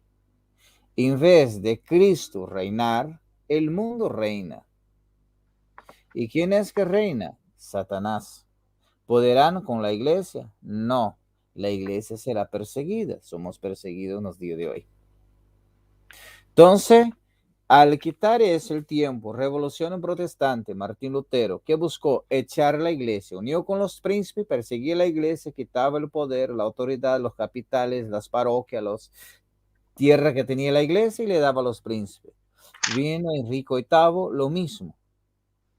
en vez de Cristo reinar, el mundo reina. ¿Y quién es que reina? Satanás. ¿Podrán con la iglesia? No, la iglesia será perseguida. Somos perseguidos en los días de hoy. Entonces, al quitar ese el tiempo, revolución protestante, Martín Lutero, que buscó echar la iglesia, unió con los príncipes, perseguía la iglesia, quitaba el poder, la autoridad, los capitales, las parroquias, las tierras que tenía la iglesia y le daba a los príncipes. Vino Enrique VIII, lo mismo.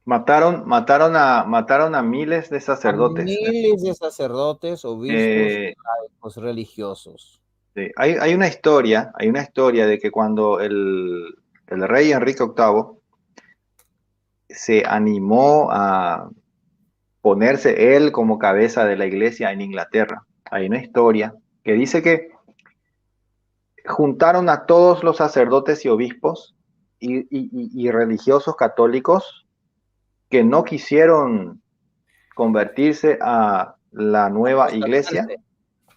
Mataron a miles de sacerdotes. Miles de sacerdotes, obispos, religiosos. Sí. Hay una historia de que cuando el rey Enrique VIII se animó a ponerse él como cabeza de la iglesia en Inglaterra, hay una historia que dice que juntaron a todos los sacerdotes y obispos y religiosos católicos que no quisieron convertirse a la nueva iglesia,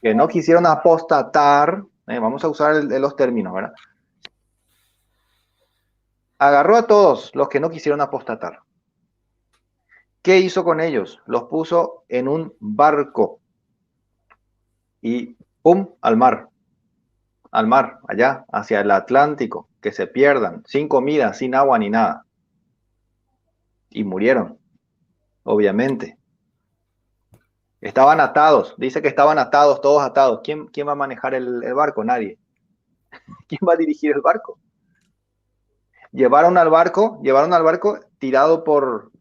que no quisieron apostatar, vamos a usar los términos, ¿verdad? Agarró a todos los que no quisieron apostatar. ¿Qué hizo con ellos? Los puso en un barco y ¡pum! Al mar, allá, hacia el Atlántico, que se pierdan, sin comida, sin agua ni nada. Y murieron, obviamente. Estaban atados, dice que estaban atados, todos atados. ¿Quién va a manejar el barco? Nadie. ¿Quién va a dirigir el barco? Llevaron al barco tirado por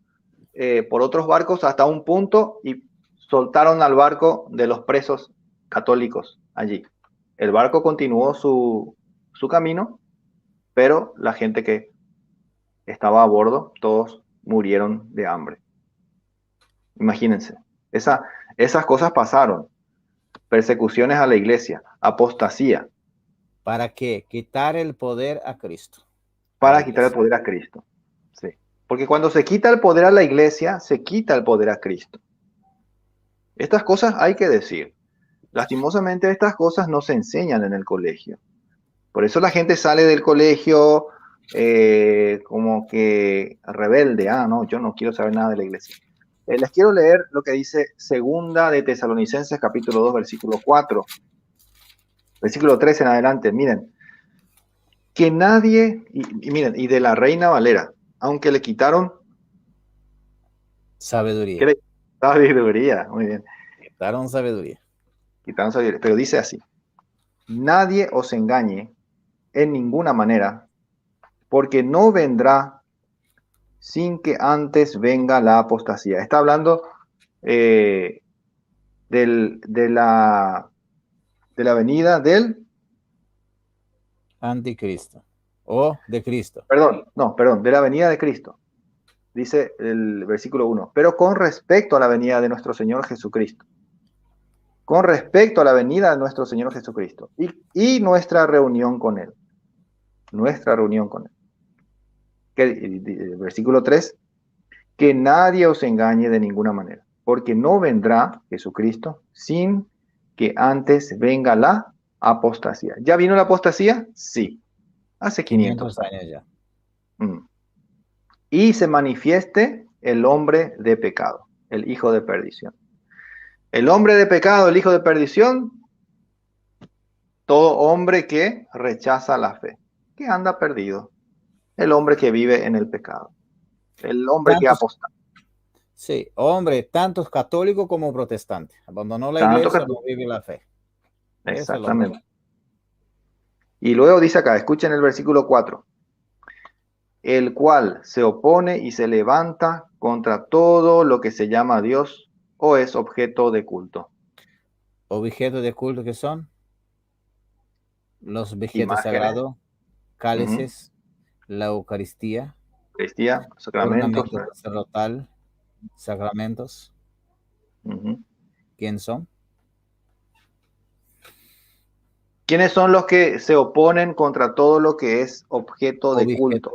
otros barcos hasta un punto y soltaron al barco de los presos católicos allí. El barco continuó su camino, pero la gente que estaba a bordo, todos murieron de hambre. Imagínense, esas cosas pasaron. Persecuciones a la iglesia, apostasía. ¿Para qué? Quitar el poder a Cristo. Para quitar el poder a Cristo. Sí. Porque cuando se quita el poder a la iglesia, se quita el poder a Cristo. Estas cosas hay que decir. Lastimosamente estas cosas no se enseñan en el colegio. Por eso la gente sale del colegio como que rebelde. Ah, no, yo no quiero saber nada de la iglesia. Les quiero leer lo que dice Segunda de Tesalonicenses, capítulo 2, versículo 4. Versículo 3 en adelante. Miren, que nadie, y miren, y de la Reina Valera, aunque le quitaron Sabiduría. sabiduría, muy bien. Quitaron sabiduría. Quitaron sabiduría, pero dice así: nadie os engañe en ninguna manera, porque no vendrá sin que antes venga la apostasía. Está hablando de la venida del... Anticristo. O de Cristo. Perdón, de la venida de Cristo. Dice el versículo 1. Pero con respecto a la venida de nuestro Señor Jesucristo. Con respecto a la venida de nuestro Señor Jesucristo. Y nuestra reunión con Él. Nuestra reunión con Él. El versículo 3. Que nadie os engañe de ninguna manera. Porque no vendrá Jesucristo sin que antes venga la apostasía. ¿Ya vino la apostasía? Sí. Hace 500 años ya. Y se manifieste el hombre de pecado, el hijo de perdición. El hombre de pecado, el hijo de perdición, todo hombre que rechaza la fe, que anda perdido. El hombre que vive en el pecado. El hombre que aposta. Sí, hombre, tanto católico como protestante. Abandonó la iglesia, no vive la fe. Exactamente. Y luego dice acá, escuchen el versículo 4. El cual se opone y se levanta contra todo lo que se llama Dios o es objeto de culto. ¿Objeto de culto qué son? Los objetos sagrados, cálices, la Eucaristía, sacramentos, sacerdotal, sacramentos. ¿Quién son? ¿Quiénes son los que se oponen contra todo lo que es objeto de culto?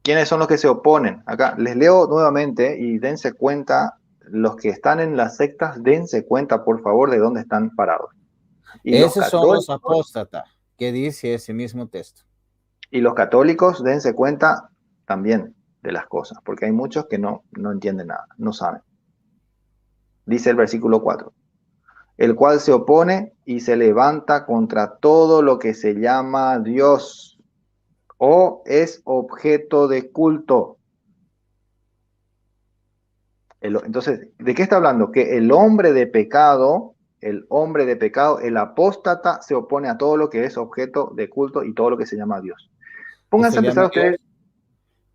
¿Quiénes son los que se oponen? Acá les leo nuevamente y dense cuenta, los que están en las sectas, dense cuenta, por favor, de dónde están parados. Y esos son los apóstatas, que dice ese mismo texto. Y los católicos, dense cuenta también de las cosas, porque hay muchos que no entienden nada, no saben. Dice el versículo 4. El cual se opone y se levanta contra todo lo que se llama Dios o es objeto de culto. Entonces, ¿de qué está hablando? Que el hombre de pecado, el apóstata, se opone a todo lo que es objeto de culto y todo lo que se llama Dios. Pónganse a pensar ustedes.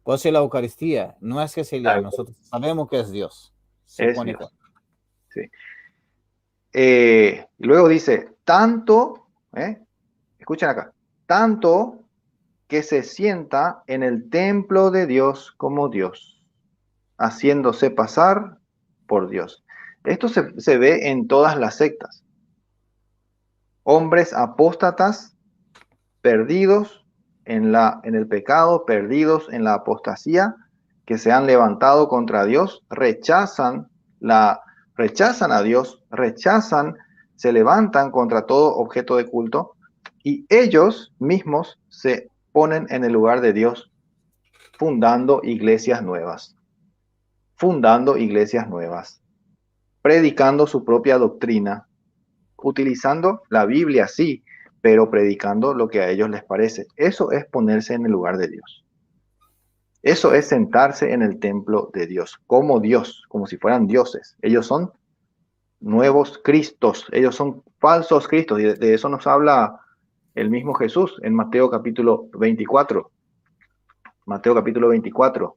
Pues la Eucaristía, no es que se llame, nosotros sabemos que es Dios. Es Dios. Sí. Luego dice, tanto, escuchen acá, tanto que se sienta en el templo de Dios como Dios, haciéndose pasar por Dios. Esto se ve en todas las sectas. Hombres apóstatas, perdidos en el pecado, perdidos en la apostasía, que se han levantado contra Dios, rechazan a Dios, se levantan contra todo objeto de culto y ellos mismos se ponen en el lugar de Dios, fundando iglesias nuevas, predicando su propia doctrina, utilizando la Biblia, sí, pero predicando lo que a ellos les parece. Eso es ponerse en el lugar de Dios. Eso es sentarse en el templo de Dios, como si fueran dioses. Ellos son nuevos Cristos, ellos son falsos Cristos, y de eso nos habla el mismo Jesús en Mateo capítulo 24. Mateo capítulo 24,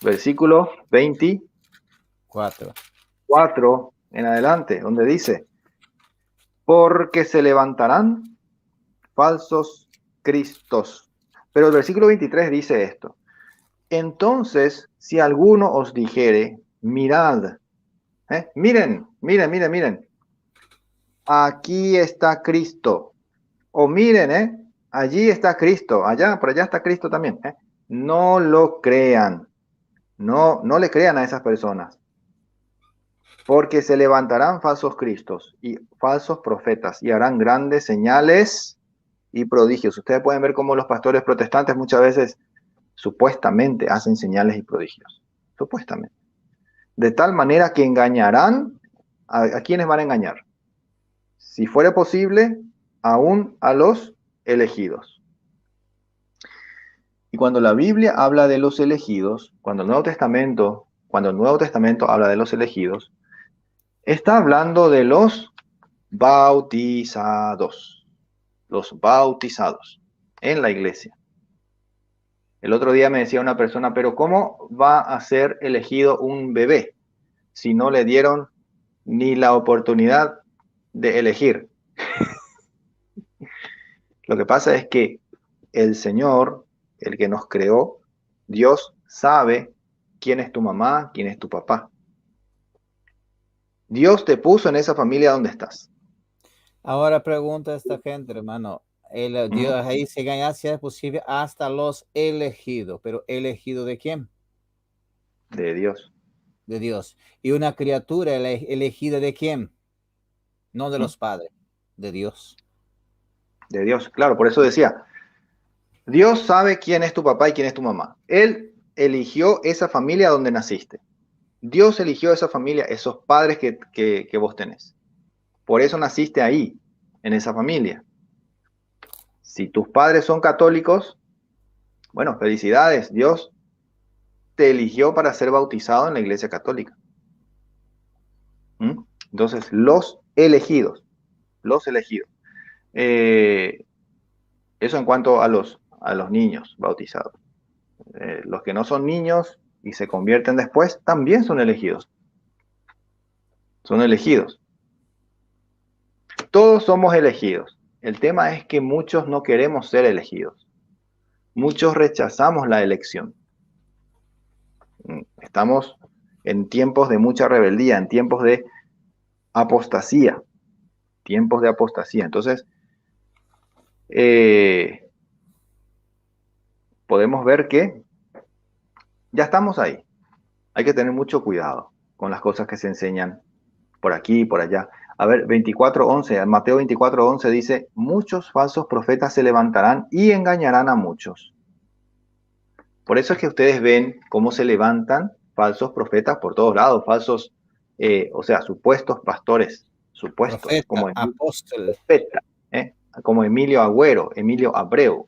versículo 24 en adelante, donde dice, porque se levantarán falsos Cristos. Pero el versículo 23 dice esto, entonces, si alguno os dijere, mirad, miren, aquí está Cristo, o miren, allí está Cristo, por allá está Cristo también, no lo crean, no le crean a esas personas, porque se levantarán falsos cristos y falsos profetas y harán grandes señales y prodigios. Ustedes pueden ver cómo los pastores protestantes muchas veces supuestamente hacen señales y prodigios. Supuestamente. De tal manera que engañarán a quienes van a engañar. Si fuera posible, aún a los elegidos. Y cuando la Biblia habla de los elegidos, cuando el Nuevo Testamento habla de los elegidos, está hablando de los bautizados en la iglesia. El otro día me decía una persona, pero ¿cómo va a ser elegido un bebé si no le dieron ni la oportunidad de elegir? Lo que pasa es que el Señor, el que nos creó, Dios sabe quién es tu mamá, quién es tu papá. Dios te puso en esa familia donde estás. Ahora pregunta a esta gente, hermano. Dios ahí se gana, si es posible, hasta los elegidos. ¿Pero elegido de quién? De Dios. De Dios. ¿Y una criatura elegida de quién? No de los padres, de Dios. De Dios, claro, por eso decía, Dios sabe quién es tu papá y quién es tu mamá. Él eligió esa familia donde naciste. Dios eligió esa familia, esos padres que vos tenés. Por eso naciste ahí, en esa familia. Si tus padres son católicos, bueno, felicidades, Dios te eligió para ser bautizado en la iglesia católica. Entonces, los elegidos. Eso en cuanto a los niños bautizados. Los que no son niños y se convierten después, también son elegidos. Son elegidos. Todos somos elegidos. El tema es que muchos no queremos ser elegidos. Muchos rechazamos la elección. Estamos en tiempos de mucha rebeldía, en tiempos de apostasía. Entonces, podemos ver que ya estamos ahí. Hay que tener mucho cuidado con las cosas que se enseñan por aquí y por allá. A ver, 24:11, Mateo 24:11 dice, muchos falsos profetas se levantarán y engañarán a muchos. Por eso es que ustedes ven cómo se levantan falsos profetas por todos lados, falsos, supuestos pastores, Profeta, como apóstol. Como Emilio Agüero, Emilio Abreu,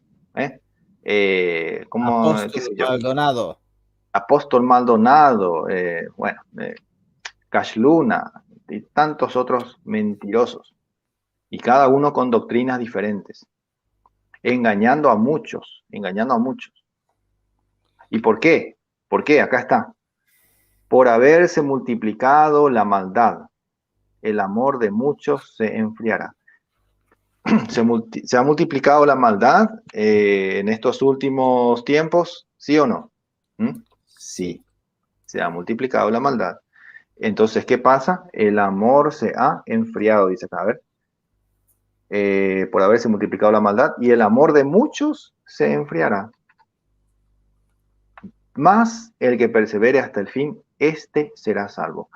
Apóstol Maldonado. Apóstol Maldonado, Cash Luna y tantos otros mentirosos, y cada uno con doctrinas diferentes, engañando a muchos. ¿Y por qué? ¿Por qué? Acá está. Por haberse multiplicado la maldad, el amor de muchos se enfriará. ¿Se ha multiplicado la maldad en estos últimos tiempos? ¿Sí o no? Sí, se ha multiplicado la maldad. Entonces, ¿qué pasa? El amor se ha enfriado, dice acá, a ver. Por haberse multiplicado la maldad, y el amor de muchos se enfriará. Mas el que persevere hasta el fin, este será salvo.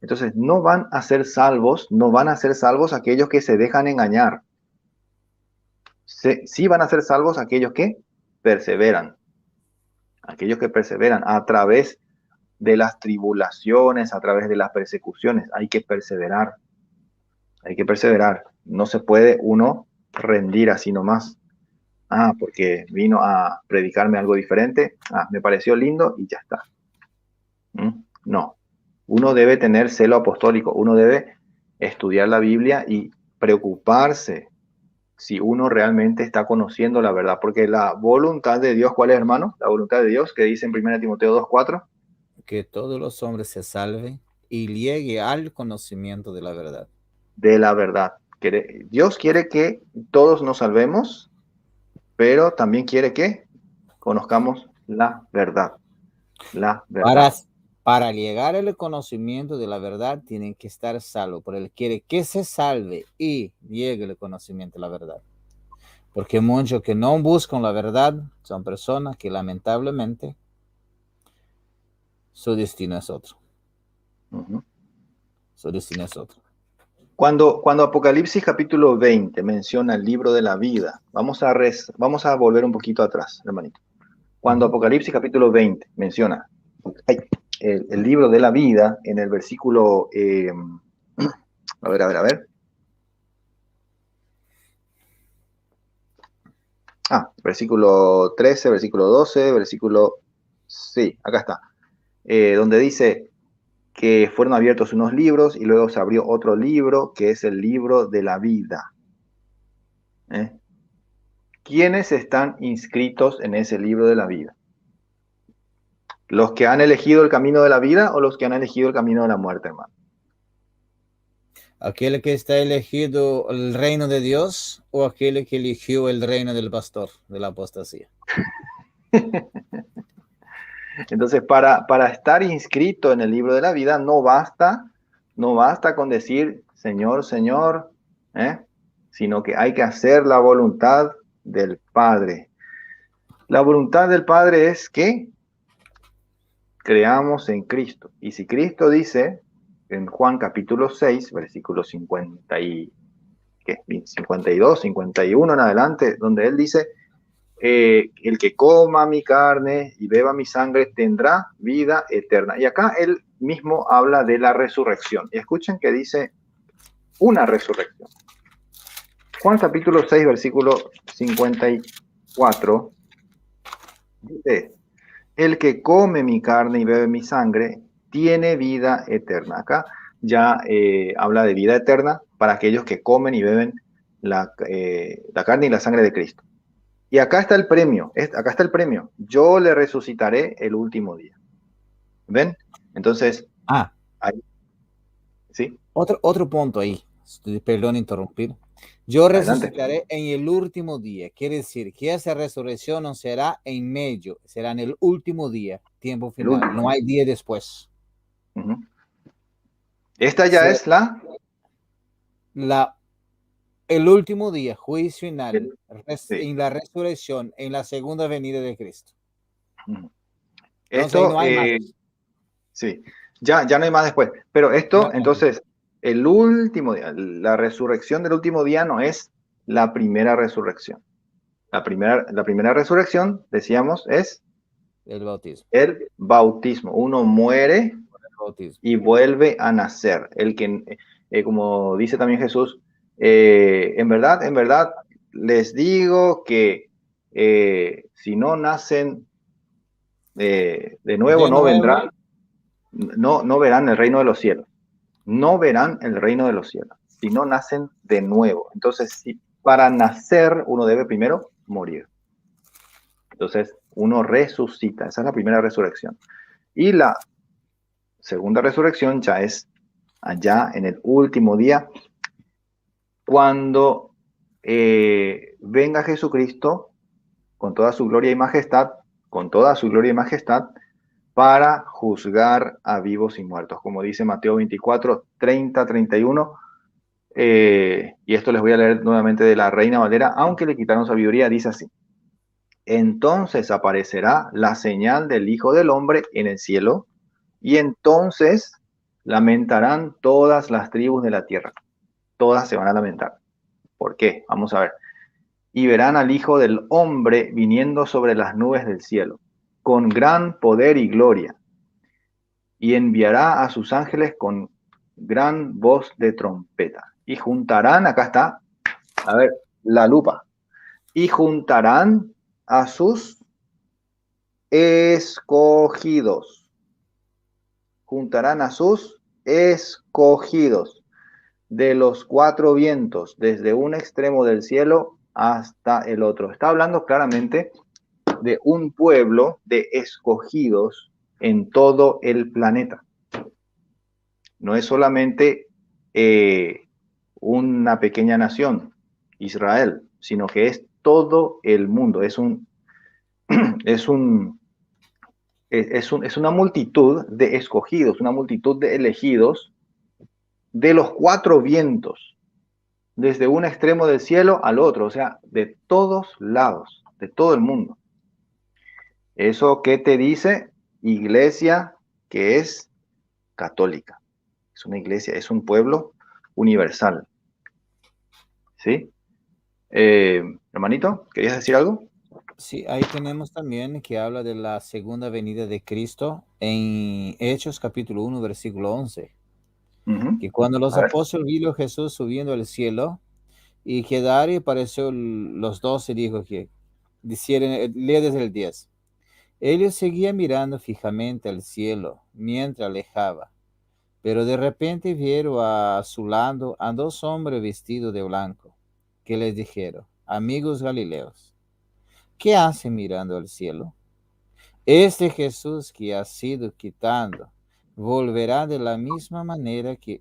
Entonces, no van a ser salvos aquellos que se dejan engañar. Sí van a ser salvos aquellos que perseveran. Aquellos que perseveran a través de las tribulaciones, a través de las persecuciones. Hay que perseverar. No se puede uno rendir así nomás. Porque vino a predicarme algo diferente. Me pareció lindo y ya está. No. Uno debe tener celo apostólico. Uno debe estudiar la Biblia y preocuparse si uno realmente está conociendo la verdad. Porque la voluntad de Dios, ¿cuál es, hermano? La voluntad de Dios, que dice en 1 Timoteo 2:4. Que todos los hombres se salven y llegue al conocimiento de la verdad. De la verdad. Dios quiere que todos nos salvemos, pero también quiere que conozcamos la verdad. La verdad. Para llegar al conocimiento de la verdad, tienen que estar salvos. Pero Él quiere que se salve y llegue al conocimiento de la verdad. Porque muchos que no buscan la verdad son personas que lamentablemente su destino es otro. Su destino es otro. Cuando Apocalipsis capítulo 20 menciona el libro de la vida, vamos a volver un poquito atrás, hermanito. Cuando Apocalipsis capítulo 20 menciona el libro de la vida, en el versículo, a ver. Versículo 13, versículo 12, sí, acá está. Donde dice que fueron abiertos unos libros y luego se abrió otro libro, que es el libro de la vida. ¿Quiénes están inscritos en ese libro de la vida? ¿Los que han elegido el camino de la vida o los que han elegido el camino de la muerte, hermano? ¿Aquel que está elegido el reino de Dios o aquel que eligió el reino del pastor, de la apostasía? Entonces, para estar inscrito en el libro de la vida, no basta con decir Señor, Señor, sino que hay que hacer la voluntad del Padre. La voluntad del Padre es que creamos en Cristo. Y si Cristo dice en Juan capítulo 6, versículos 52, 51 en adelante, donde él dice, el que coma mi carne y beba mi sangre tendrá vida eterna. Y acá él mismo habla de la resurrección. Y escuchen que dice una resurrección. Juan capítulo 6, versículo 54, dice, el que come mi carne y bebe mi sangre tiene vida eterna. Acá ya habla de vida eterna para aquellos que comen y beben la carne y la sangre de Cristo. Y acá está el premio, yo le resucitaré el último día. ¿Ven? Entonces, ahí, ¿sí? Otro punto ahí, perdón interrumpir. Yo Adelante. resucitaré en el último día. Quiere decir que esa resurrección no será en medio, será en el último día, tiempo final. No hay día después. Esta ya es el último día, juicio final, sí. en la resurrección, en la segunda venida de Cristo. Esto, no hay más. Sí, ya no hay más después. Pero esto, entonces, el último día, la resurrección del último día no es la primera resurrección. La primera resurrección, decíamos, es el bautismo. El bautismo. Uno muere y vuelve a nacer. El que, como dice también Jesús, en verdad, les digo que si no nacen de nuevo, no vendrán, no verán el reino de los cielos. No verán el reino de los cielos si no nacen de nuevo. Entonces, para nacer uno debe primero morir. Entonces, uno resucita. Esa es la primera resurrección. Y la segunda resurrección ya es allá en el último día, cuando venga Jesucristo con toda su gloria y majestad, para juzgar a vivos y muertos, como dice Mateo 24, 30, 31. Y esto les voy a leer nuevamente de la Reina Valera, aunque le quitaron sabiduría, dice así. Entonces aparecerá la señal del Hijo del Hombre en el cielo, y entonces lamentarán todas las tribus de la tierra. Todas se van a lamentar. ¿Por qué? Vamos a ver. Y verán al Hijo del Hombre viniendo sobre las nubes del cielo, con gran poder y gloria, y enviará a sus ángeles con gran voz de trompeta. Y juntarán, acá está, a ver, la lupa, y juntarán a sus escogidos. Juntarán a sus escogidos de los cuatro vientos, desde un extremo del cielo hasta el otro. Está hablando claramente de un pueblo de escogidos en todo el planeta. No es solamente una pequeña nación, Israel, sino que es todo el mundo. Es una multitud de escogidos, una multitud de elegidos de los cuatro vientos, desde un extremo del cielo al otro, o sea, de todos lados, de todo el mundo. ¿Eso qué te dice? Iglesia que es católica. Es una iglesia, es un pueblo universal. ¿Sí? Hermanito, ¿querías decir algo? Sí, ahí tenemos también que habla de la segunda venida de Cristo en Hechos capítulo 1, versículo 11, que cuando los A ver. apóstoles vieron a Jesús subiendo al cielo y quedar y apareció los 12, dijo que, lee desde el 10. Ellos seguían mirando fijamente al cielo mientras alejaba, pero de repente vieron a su lado a dos hombres vestidos de blanco, que les dijeron: amigos galileos, ¿qué hacen mirando al cielo? Este Jesús que ha sido quitado volverá de la misma manera que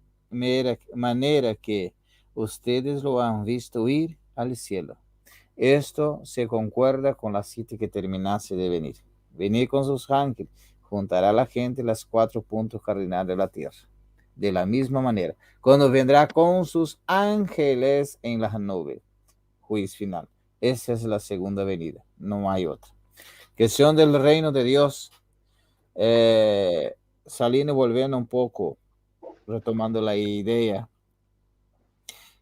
ustedes lo han visto ir al cielo. Esto se concuerda con la cita que terminase de venir. Venir con sus ángeles, juntará a la gente las 4 puntos cardinales de la tierra. De la misma manera, cuando vendrá con sus ángeles en las nubes, juicio final. Esa es la segunda venida, no hay otra. Cuestión del reino de Dios, saliendo y volviendo un poco, retomando la idea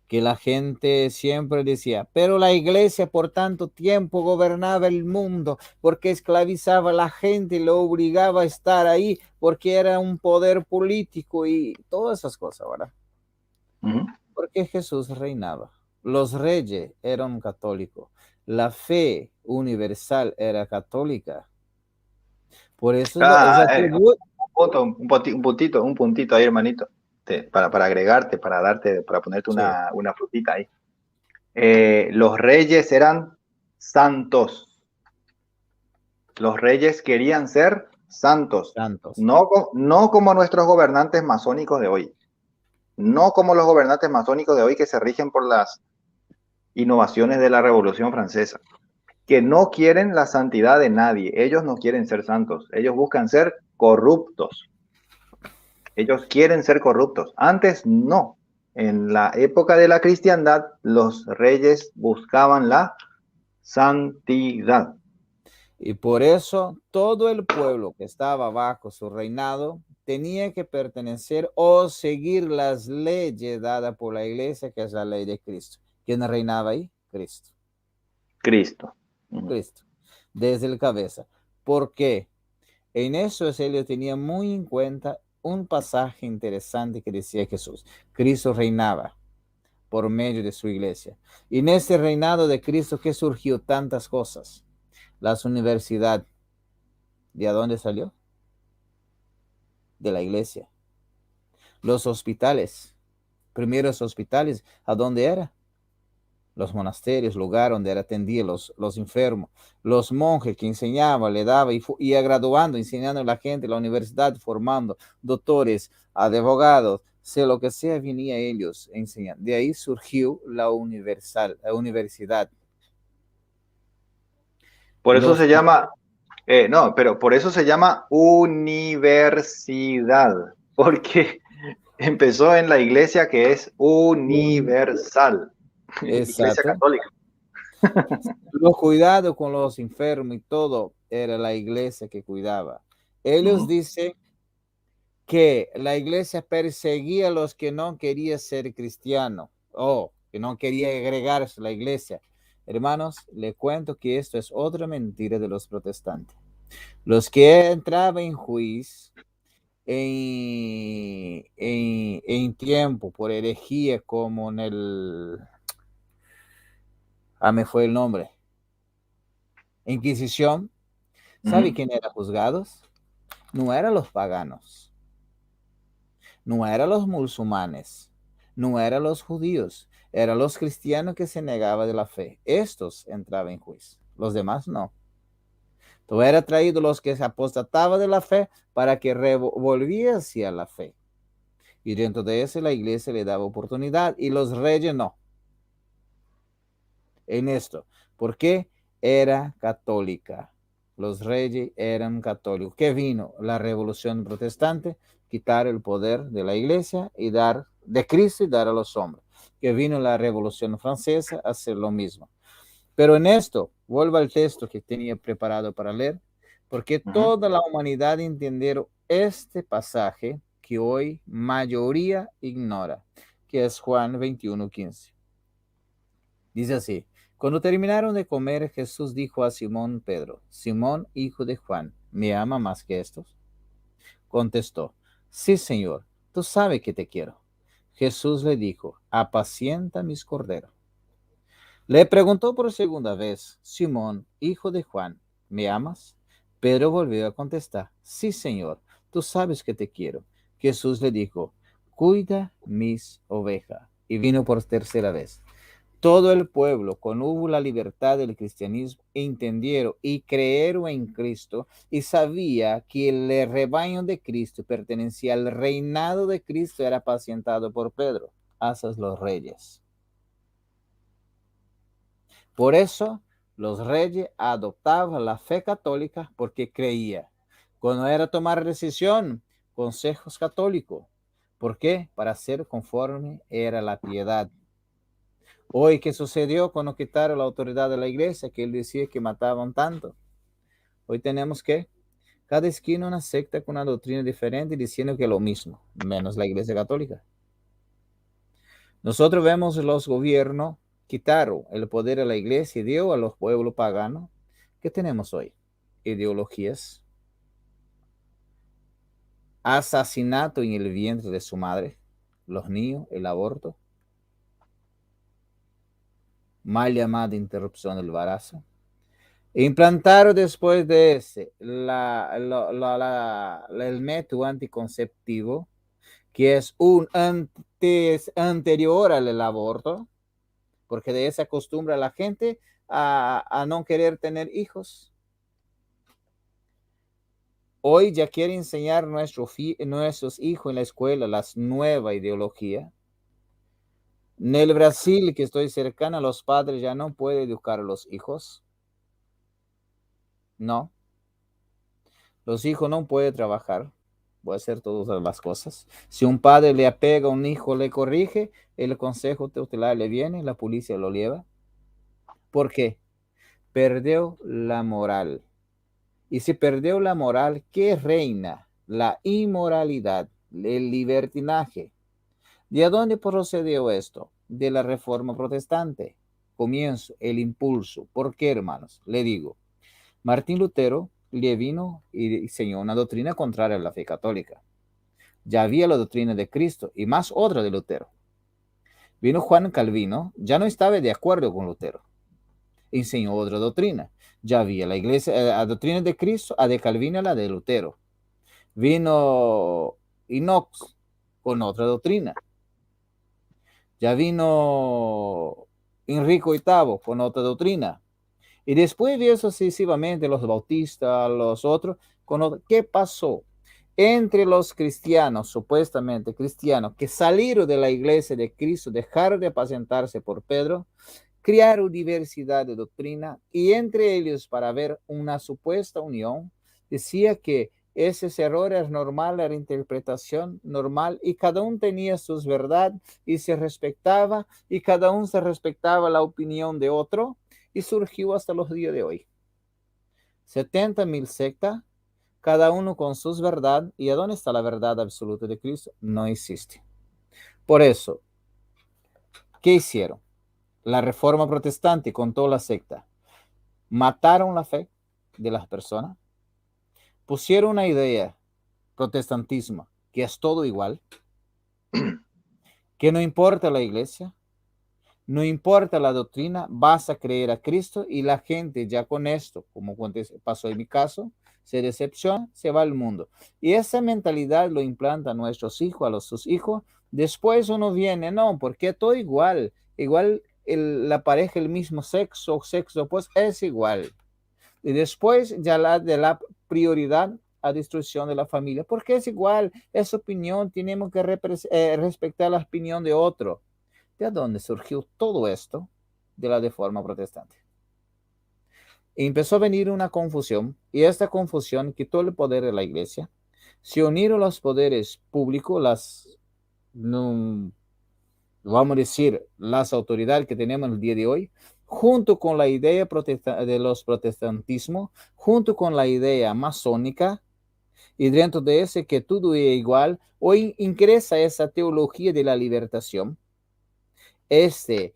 que la gente siempre decía, pero la iglesia por tanto tiempo gobernaba el mundo porque esclavizaba a la gente y lo obligaba a estar ahí porque era un poder político y todas esas cosas, ¿verdad? Porque Jesús reinaba. Los reyes eran católicos. La fe universal era católica. Por eso un puntito ahí, hermanito, para agregarte, para ponerte una frutita ahí. Los reyes eran santos. Los reyes querían ser santos. No como nuestros gobernantes masónicos de hoy. No como los gobernantes masónicos de hoy que se rigen por las innovaciones de la Revolución Francesa, que no quieren la santidad de nadie. Ellos no quieren ser santos. Ellos buscan ser corruptos. Ellos quieren ser corruptos. Antes no. En la época de la cristiandad, los reyes buscaban la santidad. Y por eso todo el pueblo que estaba bajo su reinado tenía que pertenecer o seguir las leyes dadas por la iglesia, que es la ley de Cristo. ¿Quién reinaba ahí? Cristo. Cristo. Cristo. Desde el cabeza. ¿Por qué? En eso ellos tenían muy en cuenta un pasaje interesante que decía Jesús. Cristo reinaba por medio de su iglesia. Y en ese reinado de Cristo, ¿qué surgió? Tantas cosas. Las universidades. ¿De dónde salió? De la iglesia. Los hospitales. Primeros hospitales, ¿a dónde era? Los monasterios, lugar donde atendía los enfermos. Los monjes que enseñaban, le daba y iba graduando, enseñando a la gente, la universidad, formando doctores, abogados, sea lo que sea, venía ellos enseñando. De ahí surgió la universidad. Por eso se llama, pero por eso se llama universidad, porque empezó en la iglesia que es universal. Iglesia católica. Los cuidados con los enfermos y todo era la iglesia que cuidaba. Ellos dicen que la iglesia perseguía a los que no querían ser cristianos o que no querían agregarse a la iglesia. Hermanos, les cuento que esto es otra mentira de los protestantes. Los que entraban en juicio en tiempo por herejía, como en el... me fue el nombre. Inquisición. ¿Sabe quién eran juzgados? No eran los paganos. No eran los musulmanes. No eran los judíos. Eran los cristianos que se negaban de la fe. Estos entraban en juicio. Los demás no. Todo era traído los que se apostataban de la fe para que volviera hacia la fe. Y dentro de eso la iglesia le daba oportunidad y los reyes no. En esto. ¿Por qué? Era católica. Los reyes eran católicos. ¿Qué vino? La revolución protestante, quitar el poder de la iglesia y dar de Cristo y dar a los hombres. Que vino la revolución francesa a hacer lo mismo. Pero en esto, vuelvo al texto que tenía preparado para leer, porque toda la humanidad entendieron este pasaje que hoy mayoría ignora, que es Juan 21:15. Dice así: cuando terminaron de comer, Jesús dijo a Simón Pedro: Simón, hijo de Juan, ¿me ama más que estos? Contestó: sí, Señor, tú sabes que te quiero. Jesús le dijo: apacienta mis corderos. Le preguntó por segunda vez: Simón, hijo de Juan, ¿me amas? Pedro volvió a contestar: sí, Señor, tú sabes que te quiero. Jesús le dijo: cuida mis ovejas. Y vino por tercera vez. Todo el pueblo, cuando hubo la libertad del cristianismo, entendieron y creyeron en Cristo y sabía que el rebaño de Cristo pertenecía al reinado de Cristo, era apacientado por Pedro, hasta los reyes. Por eso los reyes adoptaban la fe católica porque creía. Cuando era tomar decisión, consejos católicos. ¿Por qué? Para ser conforme era la piedad. Hoy, ¿qué sucedió cuando quitaron la autoridad de la iglesia? Que él decía que mataban tanto. Hoy tenemos que cada esquina una secta con una doctrina diferente diciendo que es lo mismo, menos la iglesia católica. Nosotros vemos los gobiernos quitaron el poder de la iglesia y dio a los pueblos paganos. ¿Qué tenemos hoy? Ideologías, asesinato en el vientre de su madre, los niños, el aborto, mal llamada interrupción del embarazo. Implantaron después de ese el método anticonceptivo, que es un anterior al aborto, porque de esa acostumbra la gente a no querer tener hijos. Hoy ya quiere enseñar nuestros hijos en la escuela las nuevas ideologías. En el Brasil, que estoy cercana, los padres ya no pueden educar a los hijos. No. Los hijos no pueden trabajar. Puede hacer todas las cosas. Si un padre le apega a un hijo, le corrige, el consejo tutelar le viene, la policía lo lleva. ¿Por qué? Perdió la moral. Y si perdió la moral, ¿qué reina? La inmoralidad, el libertinaje. ¿De dónde procedió esto? De la Reforma Protestante. Comienzo, el impulso. ¿Por qué, hermanos? Le digo, Martín Lutero le vino y enseñó una doctrina contraria a la fe católica. Ya había la doctrina de Cristo y más otra de Lutero. Vino Juan Calvino, ya no estaba de acuerdo con Lutero. Enseñó otra doctrina. Ya había la iglesia, la doctrina de Cristo, la de Calvino, la de Lutero. Vino Inox con otra doctrina. Ya vino Enrico VIII con otra doctrina. Y después de eso, sucesivamente, los bautistas, los otros, ¿qué pasó? Entre los cristianos, supuestamente cristianos, que salieron de la iglesia de Cristo, dejaron de apacentarse por Pedro, crearon diversidad de doctrina, y entre ellos, para ver una supuesta unión, decía que esos errores normal, era interpretación normal, y cada uno tenía sus verdades y se respetaba, y cada uno se respetaba la opinión de otro, y surgió hasta los días de hoy. 70,000 sectas, cada uno con sus verdades, y ¿a dónde está la verdad absoluta de Cristo? No existe. Por eso, ¿qué hicieron? La Reforma Protestante con toda la secta. Mataron la fe de las personas. Pusieron una idea, protestantismo, que es todo igual. Que no importa la iglesia, no importa la doctrina, vas a creer a Cristo, y la gente ya con esto, como pasó en mi caso, se decepciona, se va al mundo. Y esa mentalidad lo implanta a nuestros hijos, a sus hijos. Después uno viene, no, porque todo igual la pareja, el mismo sexo, pues es igual. Y después ya de la prioridad a destrucción de la familia, porque es igual, es opinión, tenemos que respetar la opinión de otro. ¿De dónde surgió todo esto? De la Reforma Protestante. Y empezó a venir una confusión, y esta confusión quitó el poder de la iglesia. Se unieron los poderes públicos, vamos a decir, las autoridades que tenemos en el día de hoy, junto con la idea de los protestantismos, junto con la idea masónica, y dentro de ese que todo es igual, hoy ingresa esa teología de la libertación, este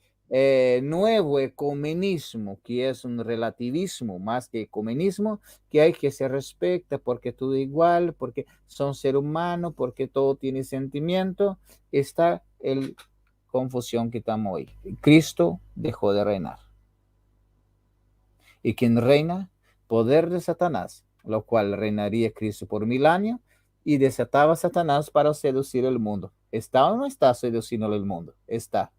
nuevo ecumenismo, que es un relativismo más que ecumenismo, que hay que se respeta porque todo igual, porque son ser humano, porque todo tiene sentimiento, está el confusión que estamos hoy. Cristo dejó de reinar. ¿Y quién reina? Poder de Satanás, lo cual reinaría Cristo por 1000 años y desataba a Satanás para seducir el mundo. ¿Está o no está seduciendo el mundo? Está.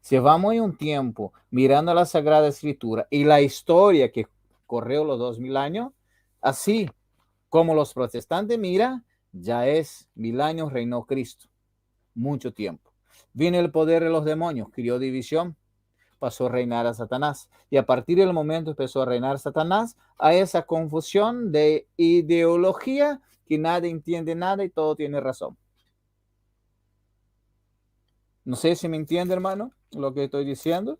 Si vamos en un tiempo mirando la Sagrada Escritura y la historia que corrió los 2000 años, así como los protestantes miran, ya es 1000 años reinó Cristo, mucho tiempo. Vino el poder de los demonios, crió división, pasó a reinar a Satanás. Y a partir del momento empezó a reinar Satanás, a esa confusión de ideología que nadie entiende nada y todo tiene razón. No sé si me entiende, hermano, lo que estoy diciendo.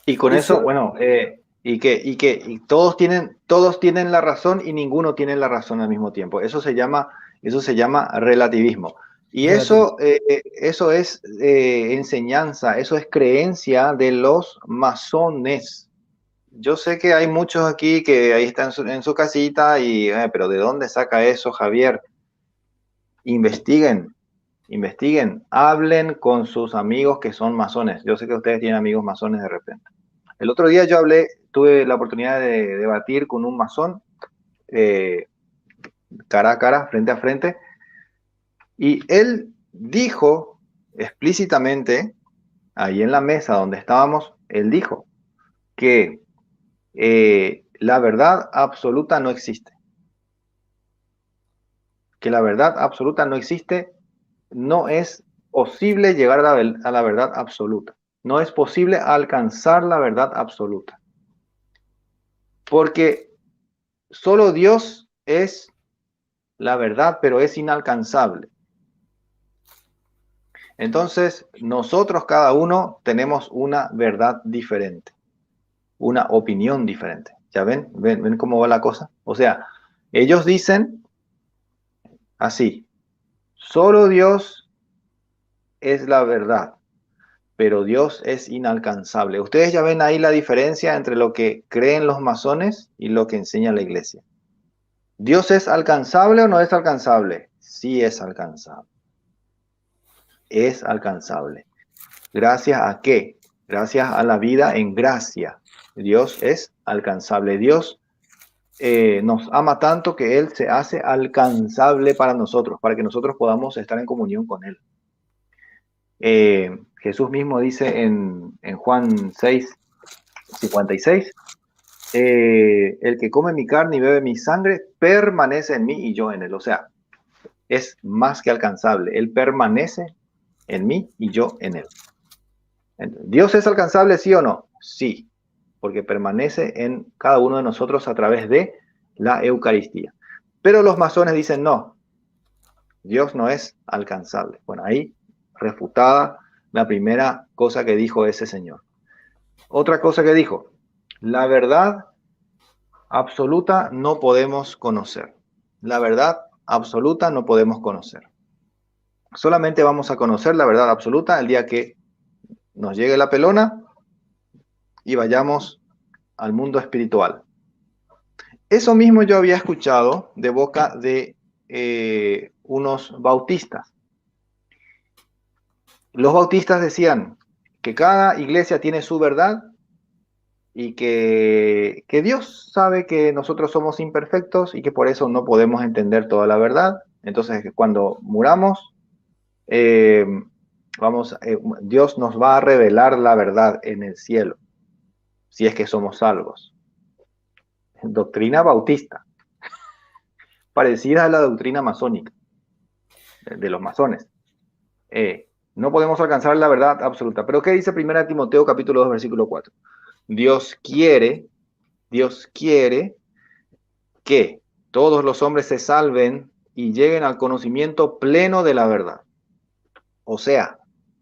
Y con eso, bueno, y todos tienen la razón y ninguno tiene la razón al mismo tiempo. Eso se llama relativismo. Y eso es enseñanza, eso es creencia de los masones. Yo sé que hay muchos aquí que ahí están en su casita y, pero ¿de dónde saca eso, Javier? Investiguen, hablen con sus amigos que son masones. Yo sé que ustedes tienen amigos masones de repente. El otro día tuve la oportunidad de debatir con un masón, cara a cara, frente a frente, y él dijo explícitamente, ahí en la mesa donde estábamos, él dijo que la verdad absoluta no existe. Que la verdad absoluta no existe, no es posible llegar a la verdad absoluta. No es posible alcanzar la verdad absoluta. Porque solo Dios es la verdad, pero es inalcanzable. Entonces, nosotros cada uno tenemos una verdad diferente, una opinión diferente. ¿Ya ven cómo va la cosa? O sea, ellos dicen así, solo Dios es la verdad, pero Dios es inalcanzable. Ustedes ya ven ahí la diferencia entre lo que creen los masones y lo que enseña la iglesia. ¿Dios es alcanzable o no es alcanzable? Sí es alcanzable. Es alcanzable. ¿Gracias a qué? Gracias a la vida en gracia. Dios es alcanzable. Dios nos ama tanto que Él se hace alcanzable para nosotros, para que nosotros podamos estar en comunión con Él. Jesús mismo dice en Juan 6:56, el que come mi carne y bebe mi sangre permanece en mí y yo en él. O sea, es más que alcanzable. Él permanece en mí y yo en él. ¿Dios es alcanzable, sí o no? Sí, porque permanece en cada uno de nosotros a través de la Eucaristía. Pero los masones dicen no, Dios no es alcanzable. Bueno, ahí refutada la primera cosa que dijo ese señor. Otra cosa que dijo, la verdad absoluta no podemos conocer. La verdad absoluta no podemos conocer. Solamente vamos a conocer la verdad absoluta el día que nos llegue la pelona y vayamos al mundo espiritual. Eso mismo yo había escuchado de boca de unos bautistas. Los bautistas decían que cada iglesia tiene su verdad y que Dios sabe que nosotros somos imperfectos y que por eso no podemos entender toda la verdad. Entonces, cuando muramos, Dios nos va a revelar la verdad en el cielo, si es que somos salvos. Doctrina bautista, parecida a la doctrina masónica, de los masones. No podemos alcanzar la verdad absoluta. Pero ¿qué dice 1 Timoteo capítulo 2, versículo 4? Dios quiere que todos los hombres se salven y lleguen al conocimiento pleno de la verdad. O sea,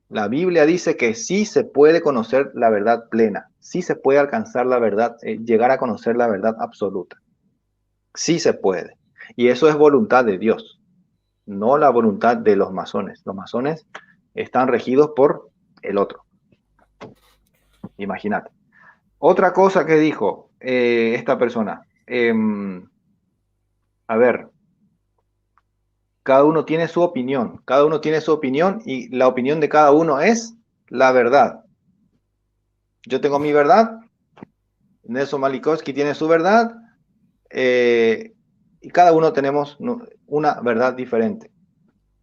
la Biblia dice que sí se puede conocer la verdad plena, sí se puede alcanzar la verdad, llegar a conocer la verdad absoluta. Sí se puede. Y eso es voluntad de Dios, no la voluntad de los masones. Los masones están regidos por el otro. Imagínate. Otra cosa que dijo esta persona, a ver, cada uno tiene su opinión, y la opinión de cada uno es la verdad. Yo tengo mi verdad, Nelson Malikowski tiene su verdad, y cada uno tenemos una verdad diferente.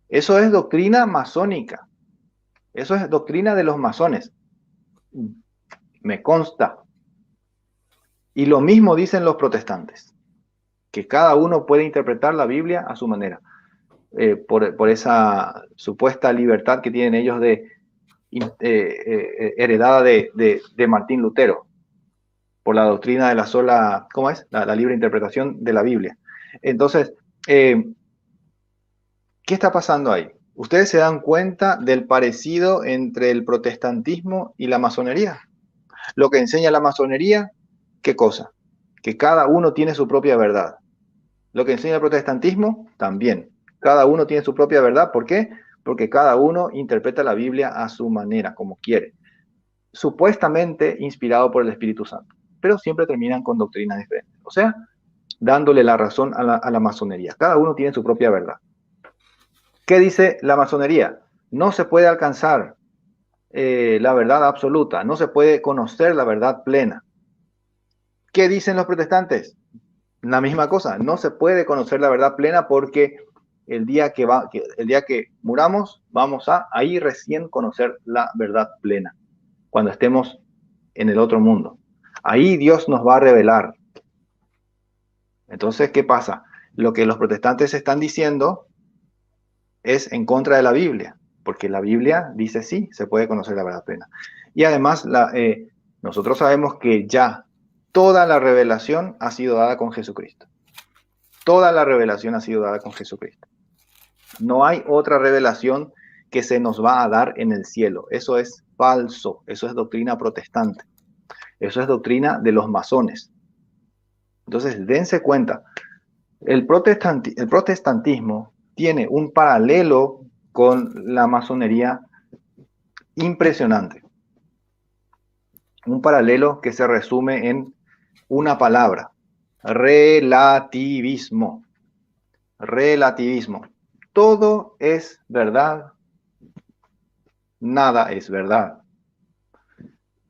Eso es doctrina masónica, eso es doctrina de los masones, me consta. Y lo mismo dicen los protestantes, que cada uno puede interpretar la Biblia a su manera, por esa supuesta libertad que tienen ellos heredada de Martín Lutero, por la doctrina de la sola, ¿cómo es? La libre interpretación de la Biblia. Entonces, ¿qué está pasando ahí? ¿Ustedes se dan cuenta del parecido entre el protestantismo y la masonería? Lo que enseña la masonería, ¿qué cosa? Que cada uno tiene su propia verdad. Lo que enseña el protestantismo, también. Cada uno tiene su propia verdad. ¿Por qué? Porque cada uno interpreta la Biblia a su manera, como quiere. Supuestamente inspirado por el Espíritu Santo. Pero siempre terminan con doctrinas diferentes. O sea, dándole la razón a la masonería. Cada uno tiene su propia verdad. ¿Qué dice la masonería? No se puede alcanzar la verdad absoluta. No se puede conocer la verdad plena. ¿Qué dicen los protestantes? La misma cosa, no se puede conocer la verdad plena porque el día que muramos, vamos a ahí recién conocer la verdad plena, cuando estemos en el otro mundo. Ahí Dios nos va a revelar. Entonces, ¿qué pasa? Lo que los protestantes están diciendo es en contra de la Biblia, porque la Biblia dice sí, se puede conocer la verdad plena. Y además, nosotros sabemos que ya toda la revelación ha sido dada con Jesucristo. Toda la revelación ha sido dada con Jesucristo. No hay otra revelación que se nos va a dar en el cielo. Eso es falso. Eso es doctrina protestante. Eso es doctrina de los masones. Entonces, dense cuenta. El protestantismo tiene un paralelo con la masonería impresionante. Un paralelo que se resume en una palabra: relativismo. Relativismo. Todo es verdad, nada es verdad.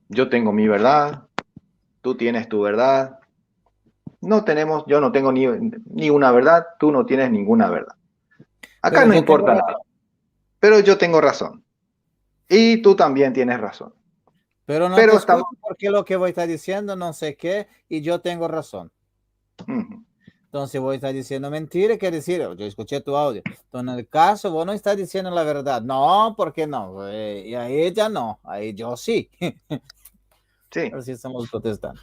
Yo tengo mi verdad, tú tienes tu verdad. Yo no tengo ni una verdad, tú no tienes ninguna verdad. Acá no importa nada, pero yo tengo razón. Y tú también tienes razón. Pero no te escucho porque lo que voy a estar diciendo no sé qué y yo tengo razón. Entonces voy a estar diciendo mentira, ¿qué decir? Yo escuché tu audio. Entonces, en el caso, vos no estás diciendo la verdad. No, ¿por qué no? Y a ella no, ahí yo sí. Sí. Así estamos protestando.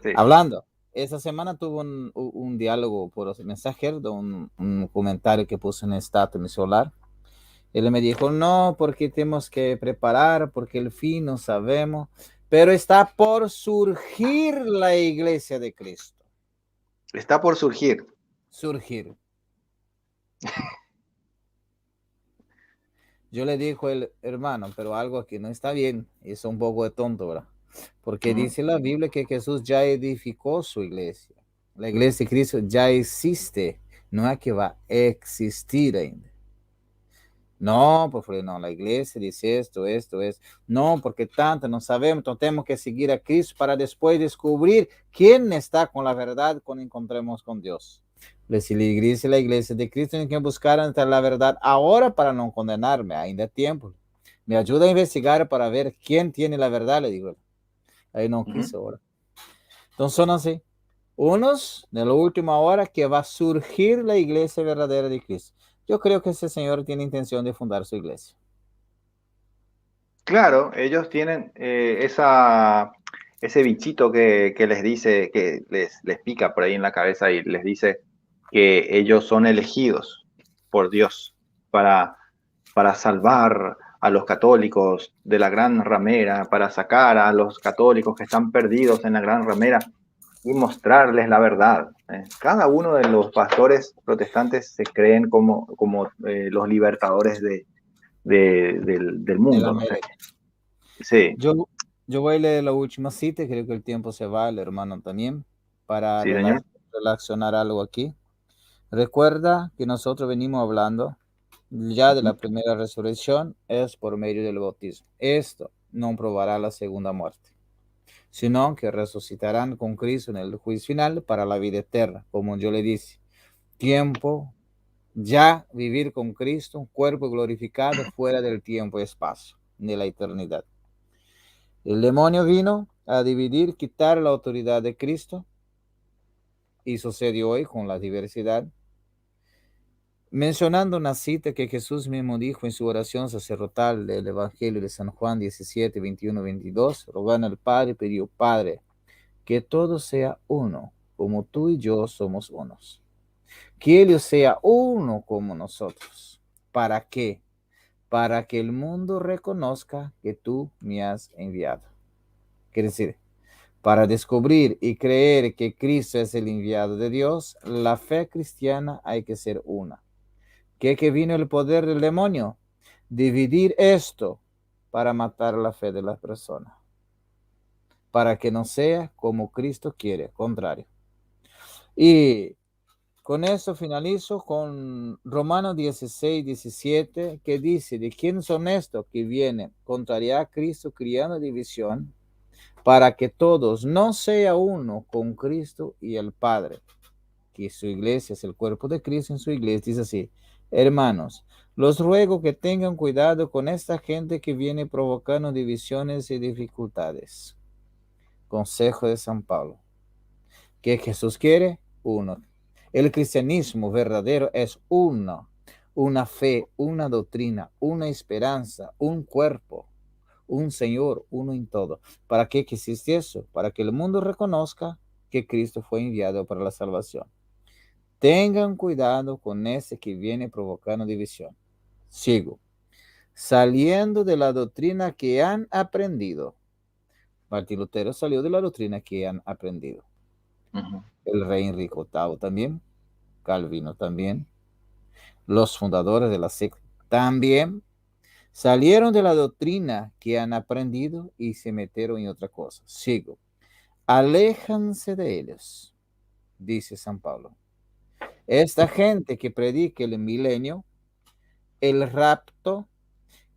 Sí. Hablando, esa semana tuve un diálogo por los mensajeros, un comentario que puse en el status en mi celular. Él me dijo, no, porque tenemos que preparar, porque el fin no sabemos, pero está por surgir la iglesia de Cristo. Está por surgir. Surgir. Yo le dijo el hermano, pero algo aquí no está bien, es un poco de tonto, ¿verdad? Porque dice la Biblia que Jesús ya edificó su iglesia. La iglesia de Cristo ya existe, no es que va a existir ainda. No, por favor, no, la iglesia dice esto. No, porque tanto no sabemos, entonces tenemos que seguir a Cristo para después descubrir quién está con la verdad cuando encontremos con Dios. Si la iglesia de Cristo tiene que buscar entre la verdad ahora para no condenarme, ainda hay tiempo. Me ayuda a investigar para ver quién tiene la verdad, le digo. Ahí no quiso ahora. Entonces son así. Unos de la última hora que va a surgir la iglesia verdadera de Cristo. Yo creo que ese señor tiene intención de fundar su iglesia. Claro, ellos tienen ese bichito que les dice, que les pica por ahí en la cabeza y les dice que ellos son elegidos por Dios para salvar a los católicos de la gran ramera, para sacar a los católicos que están perdidos en la gran ramera y mostrarles la verdad. Cada uno de los pastores protestantes se creen como los libertadores del mundo. No sé. Sí, Yo voy a leer la última cita, creo que el tiempo se va, el hermano también, para sí, señor. relacionar algo aquí. Recuerda que nosotros venimos hablando ya de la Ujú. primera resurrección, es por medio del bautismo. Esto no probará la segunda muerte, sino que resucitarán con Cristo en el juicio final para la vida eterna, como yo le dije. Tiempo, ya vivir con Cristo, un cuerpo glorificado fuera del tiempo y espacio, de la eternidad. El demonio vino a dividir, quitar la autoridad de Cristo, y sucedió hoy con la diversidad. Mencionando una cita que Jesús mismo dijo en su oración sacerdotal del Evangelio de San Juan 17, 21, 22, rogando al Padre, pidió: Padre, que todo sea uno, como tú y yo somos unos. Que ellos sea uno como nosotros. ¿Para qué? Para que el mundo reconozca que tú me has enviado. Quiere decir, para descubrir y creer que Cristo es el enviado de Dios, la fe cristiana hay que ser una. ¿Qué que vino el poder del demonio? Dividir esto para matar la fe de las personas, para que no sea como Cristo quiere, contrario. Y con eso finalizo con Romanos 16, 17, que dice: ¿de quién son estos que vienen contrariar a Cristo, criando división, para que todos no sea uno con Cristo y el Padre? Que su iglesia es el cuerpo de Cristo. En su iglesia dice así: hermanos, los ruego que tengan cuidado con esta gente que viene provocando divisiones y dificultades. Consejo de San Pablo. ¿Qué Jesús quiere? Uno. El cristianismo verdadero es uno, una fe, una doctrina, una esperanza, un cuerpo, un Señor, uno en todo. ¿Para qué existe eso? Para que el mundo reconozca que Cristo fue enviado para la salvación. Tengan cuidado con ese que viene provocando división. Sigo. Saliendo de la doctrina que han aprendido. Martín Lutero salió de la doctrina que han aprendido. Ujú. El rey Enrique VIII también. Calvino también. Los fundadores de la secta también salieron de la doctrina que han aprendido y se metieron en otra cosa. Sigo. Aléjanse de ellos, dice San Pablo. Esta gente que predica el milenio, el rapto,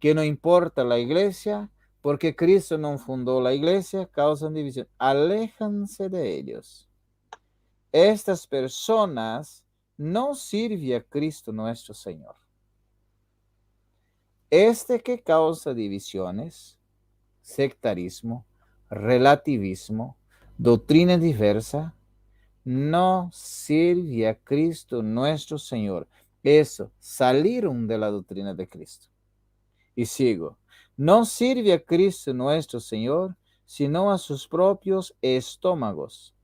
que no importa la iglesia, porque Cristo no fundó la iglesia, causan división. Aléjanse de ellos. Estas personas no sirven a Cristo nuestro Señor. Este que causa divisiones, sectarismo, relativismo, doctrina diversa, no sirve a Cristo nuestro Señor. Eso, salieron de la doctrina de Cristo. Y sigo. No sirve a Cristo nuestro Señor, sino a sus propios estómagos,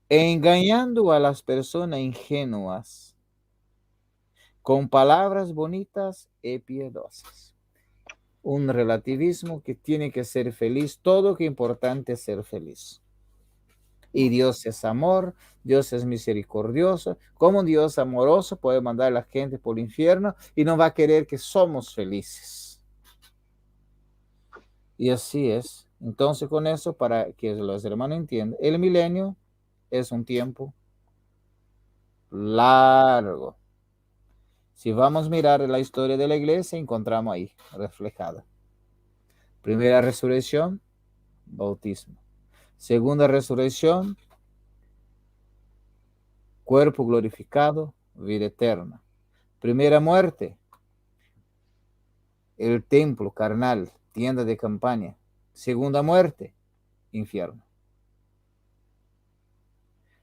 engañando a las personas ingenuas con palabras bonitas y piadosas. Un relativismo que tiene que ser feliz, todo que importante es ser feliz. Y Dios es amor, Dios es misericordioso. Como un Dios amoroso puede mandar a la gente por el infierno y no va a querer que somos felices. Y así es. Entonces, con eso, para que los hermanos entiendan, el milenio es un tiempo largo. Si vamos a mirar la historia de la iglesia, encontramos ahí reflejada. Primera resurrección, bautismo. Segunda resurrección, cuerpo glorificado, vida eterna. Primera muerte, el templo carnal, tienda de campaña. Segunda muerte, infierno.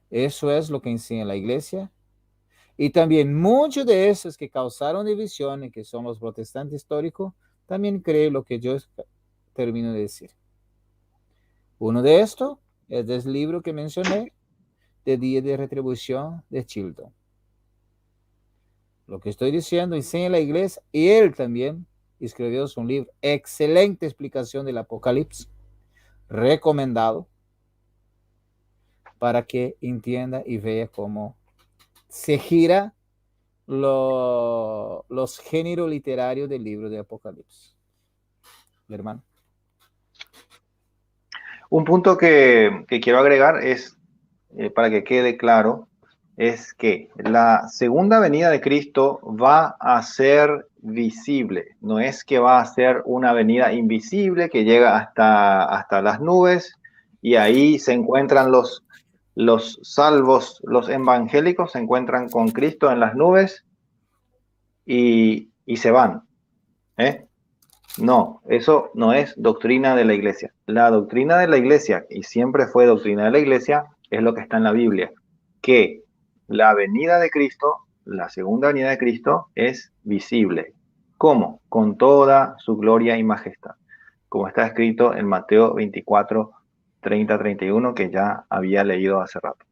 Eso es lo que enseña la iglesia. Y también muchos de esos que causaron divisiones, que son los protestantes históricos, también creen lo que yo termino de decir. Uno de estos es del libro que mencioné, de Día de Retribución de Chilton. Lo que estoy diciendo enseña la iglesia, y él también escribió un libro, excelente explicación del Apocalipsis, recomendado para que entienda y vea cómo se gira los géneros literarios del libro de Apocalipsis. Hermano. Un punto que quiero agregar es, para que quede claro, es que la segunda venida de Cristo va a ser visible. No es que va a ser una venida invisible que llega hasta las nubes y ahí se encuentran los salvos, los evangélicos se encuentran con Cristo en las nubes y se van. ¿Eh? No, eso no es doctrina de la iglesia. La doctrina de la iglesia, y siempre fue doctrina de la iglesia, es lo que está en la Biblia, que la venida de Cristo, la segunda venida de Cristo, es visible. ¿Cómo? Con toda su gloria y majestad, como está escrito en Mateo 24, 30, 31, que ya había leído hace rato.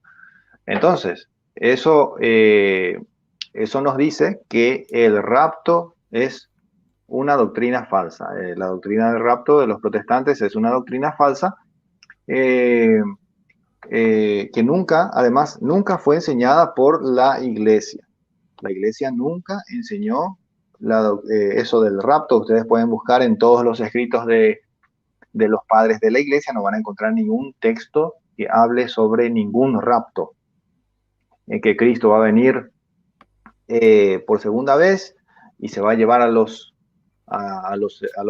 Entonces, eso nos dice que el rapto es una doctrina falsa. La doctrina del rapto de los protestantes es una doctrina falsa eh, que nunca, además, nunca fue enseñada por la iglesia. La iglesia nunca enseñó eso del rapto. Ustedes pueden buscar en todos los escritos de los padres de la iglesia, no van a encontrar ningún texto que hable sobre ningún rapto, en que Cristo va a venir por segunda vez y se va a llevar a los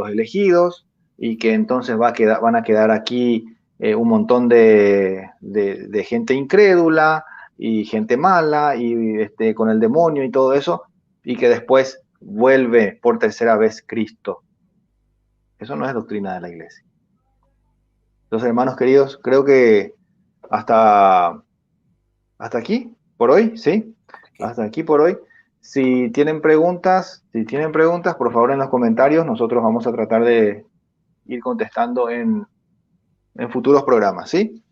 elegidos y que entonces van a quedar aquí un montón de gente incrédula y gente mala y con el demonio y todo eso, y que después vuelve por tercera vez Cristo. Eso no es doctrina de la iglesia. Entonces, hermanos queridos, creo que hasta aquí por hoy, ¿sí? Hasta aquí por hoy. Si tienen preguntas, por favor en los comentarios, nosotros vamos a tratar de ir contestando en futuros programas, ¿sí?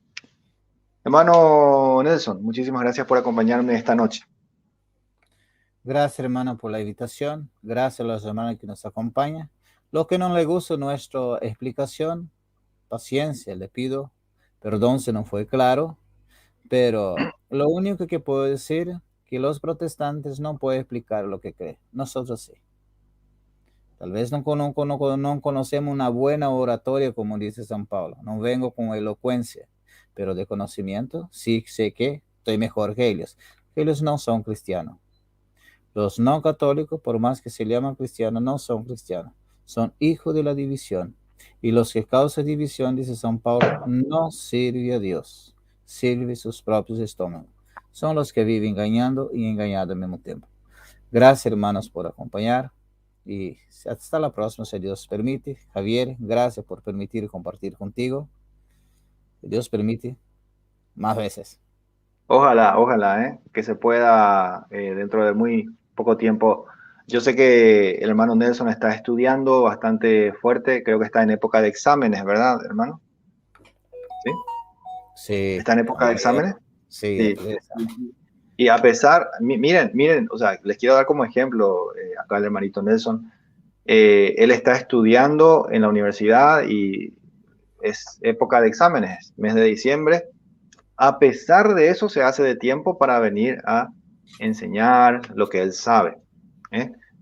Hermano Nelson, muchísimas gracias por acompañarme esta noche. Gracias, hermano, por la invitación. Gracias a los hermanos que nos acompañan. Lo que no le gusta nuestra explicación, paciencia, le pido perdón si no fue claro, pero lo único que puedo decir que los protestantes no pueden explicar lo que creen. Nosotros sí. Tal vez no conocemos una buena oratoria, como dice San Pablo. No vengo con elocuencia, pero de conocimiento sí sé que estoy mejor que ellos. Ellos no son cristianos. Los no católicos, por más que se llaman cristianos, no son cristianos. Son hijos de la división. Y los que causan división, dice San Pablo, no sirve a Dios. Sirve sus propios estómagos. Son los que viven engañando y engañando al mismo tiempo. Gracias, hermanos, por acompañar. Y hasta la próxima, si Dios permite. Javier, gracias por permitir compartir contigo. Si Dios permite, más veces. Ojalá, que se pueda dentro de muy poco tiempo. Yo sé que el hermano Nelson está estudiando bastante fuerte, creo que está en época de exámenes, ¿verdad, hermano? ¿Sí? Sí. ¿Está en época de exámenes? Sí. Y a pesar, miren, o sea, les quiero dar como ejemplo acá al hermanito Nelson. Él está estudiando en la universidad y es época de exámenes, mes de diciembre. A pesar de eso, se hace de tiempo para venir a enseñar lo que él sabe,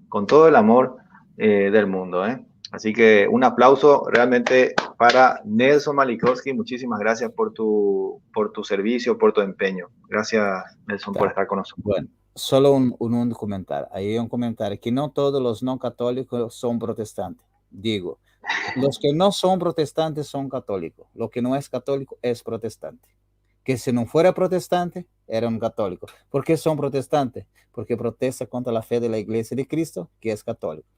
con todo el amor del mundo. Así que un aplauso realmente para Nelson Malikowski. Muchísimas gracias por tu servicio, por tu empeño. Gracias, Nelson, por estar con nosotros. Bueno, solo un comentario. Ahí hay un comentario que no todos los no católicos son protestantes. Digo, los que no son protestantes son católicos. Lo que no es católico es protestante. Que si no fuera protestante, era un católico. ¿Por qué son protestantes? Porque protesta contra la fe de la Iglesia de Cristo, que es católico.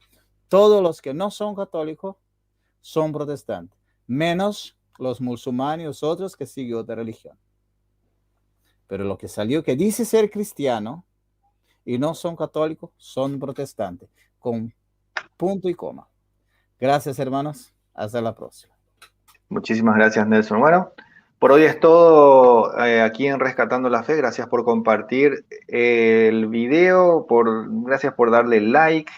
Todos los que no son católicos son protestantes, menos los musulmanes y los otros que siguen otra religión. Pero lo que salió, que dice ser cristiano y no son católicos, son protestantes, con punto y coma. Gracias, hermanos. Hasta la próxima. Muchísimas gracias, Nelson. Bueno, por hoy es todo aquí en Rescatando la Fe. Gracias por compartir el video, gracias por darle like,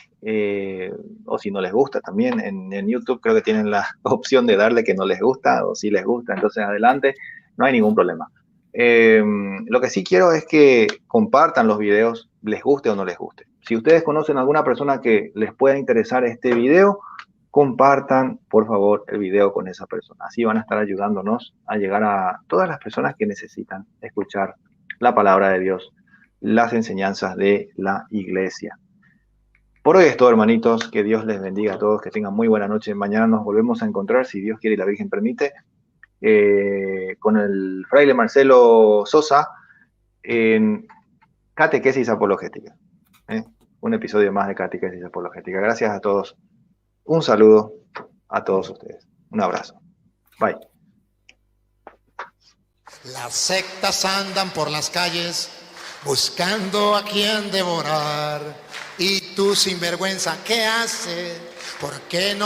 o si no les gusta también, en YouTube creo que tienen la opción de darle que no les gusta o si les gusta, entonces adelante, no hay ningún problema. Lo que sí quiero es que compartan los videos, les guste o no les guste. Si ustedes conocen a alguna persona que les pueda interesar este video, compartan, por favor, el video con esa persona. Así van a estar ayudándonos a llegar a todas las personas que necesitan escuchar la palabra de Dios, las enseñanzas de la iglesia. Por hoy es todo, hermanitos. Que Dios les bendiga a todos, que tengan muy buena noche. Mañana nos volvemos a encontrar, si Dios quiere y la Virgen permite, con el fraile Marcelo Sosa en Catequesis Apologética. Un episodio más de Catequesis Apologética. Gracias a todos. Un saludo a todos ustedes. Un abrazo. Bye. Las sectas andan por las calles buscando a quien devorar. Y tú, sinvergüenza, ¿qué haces? ¿Por qué no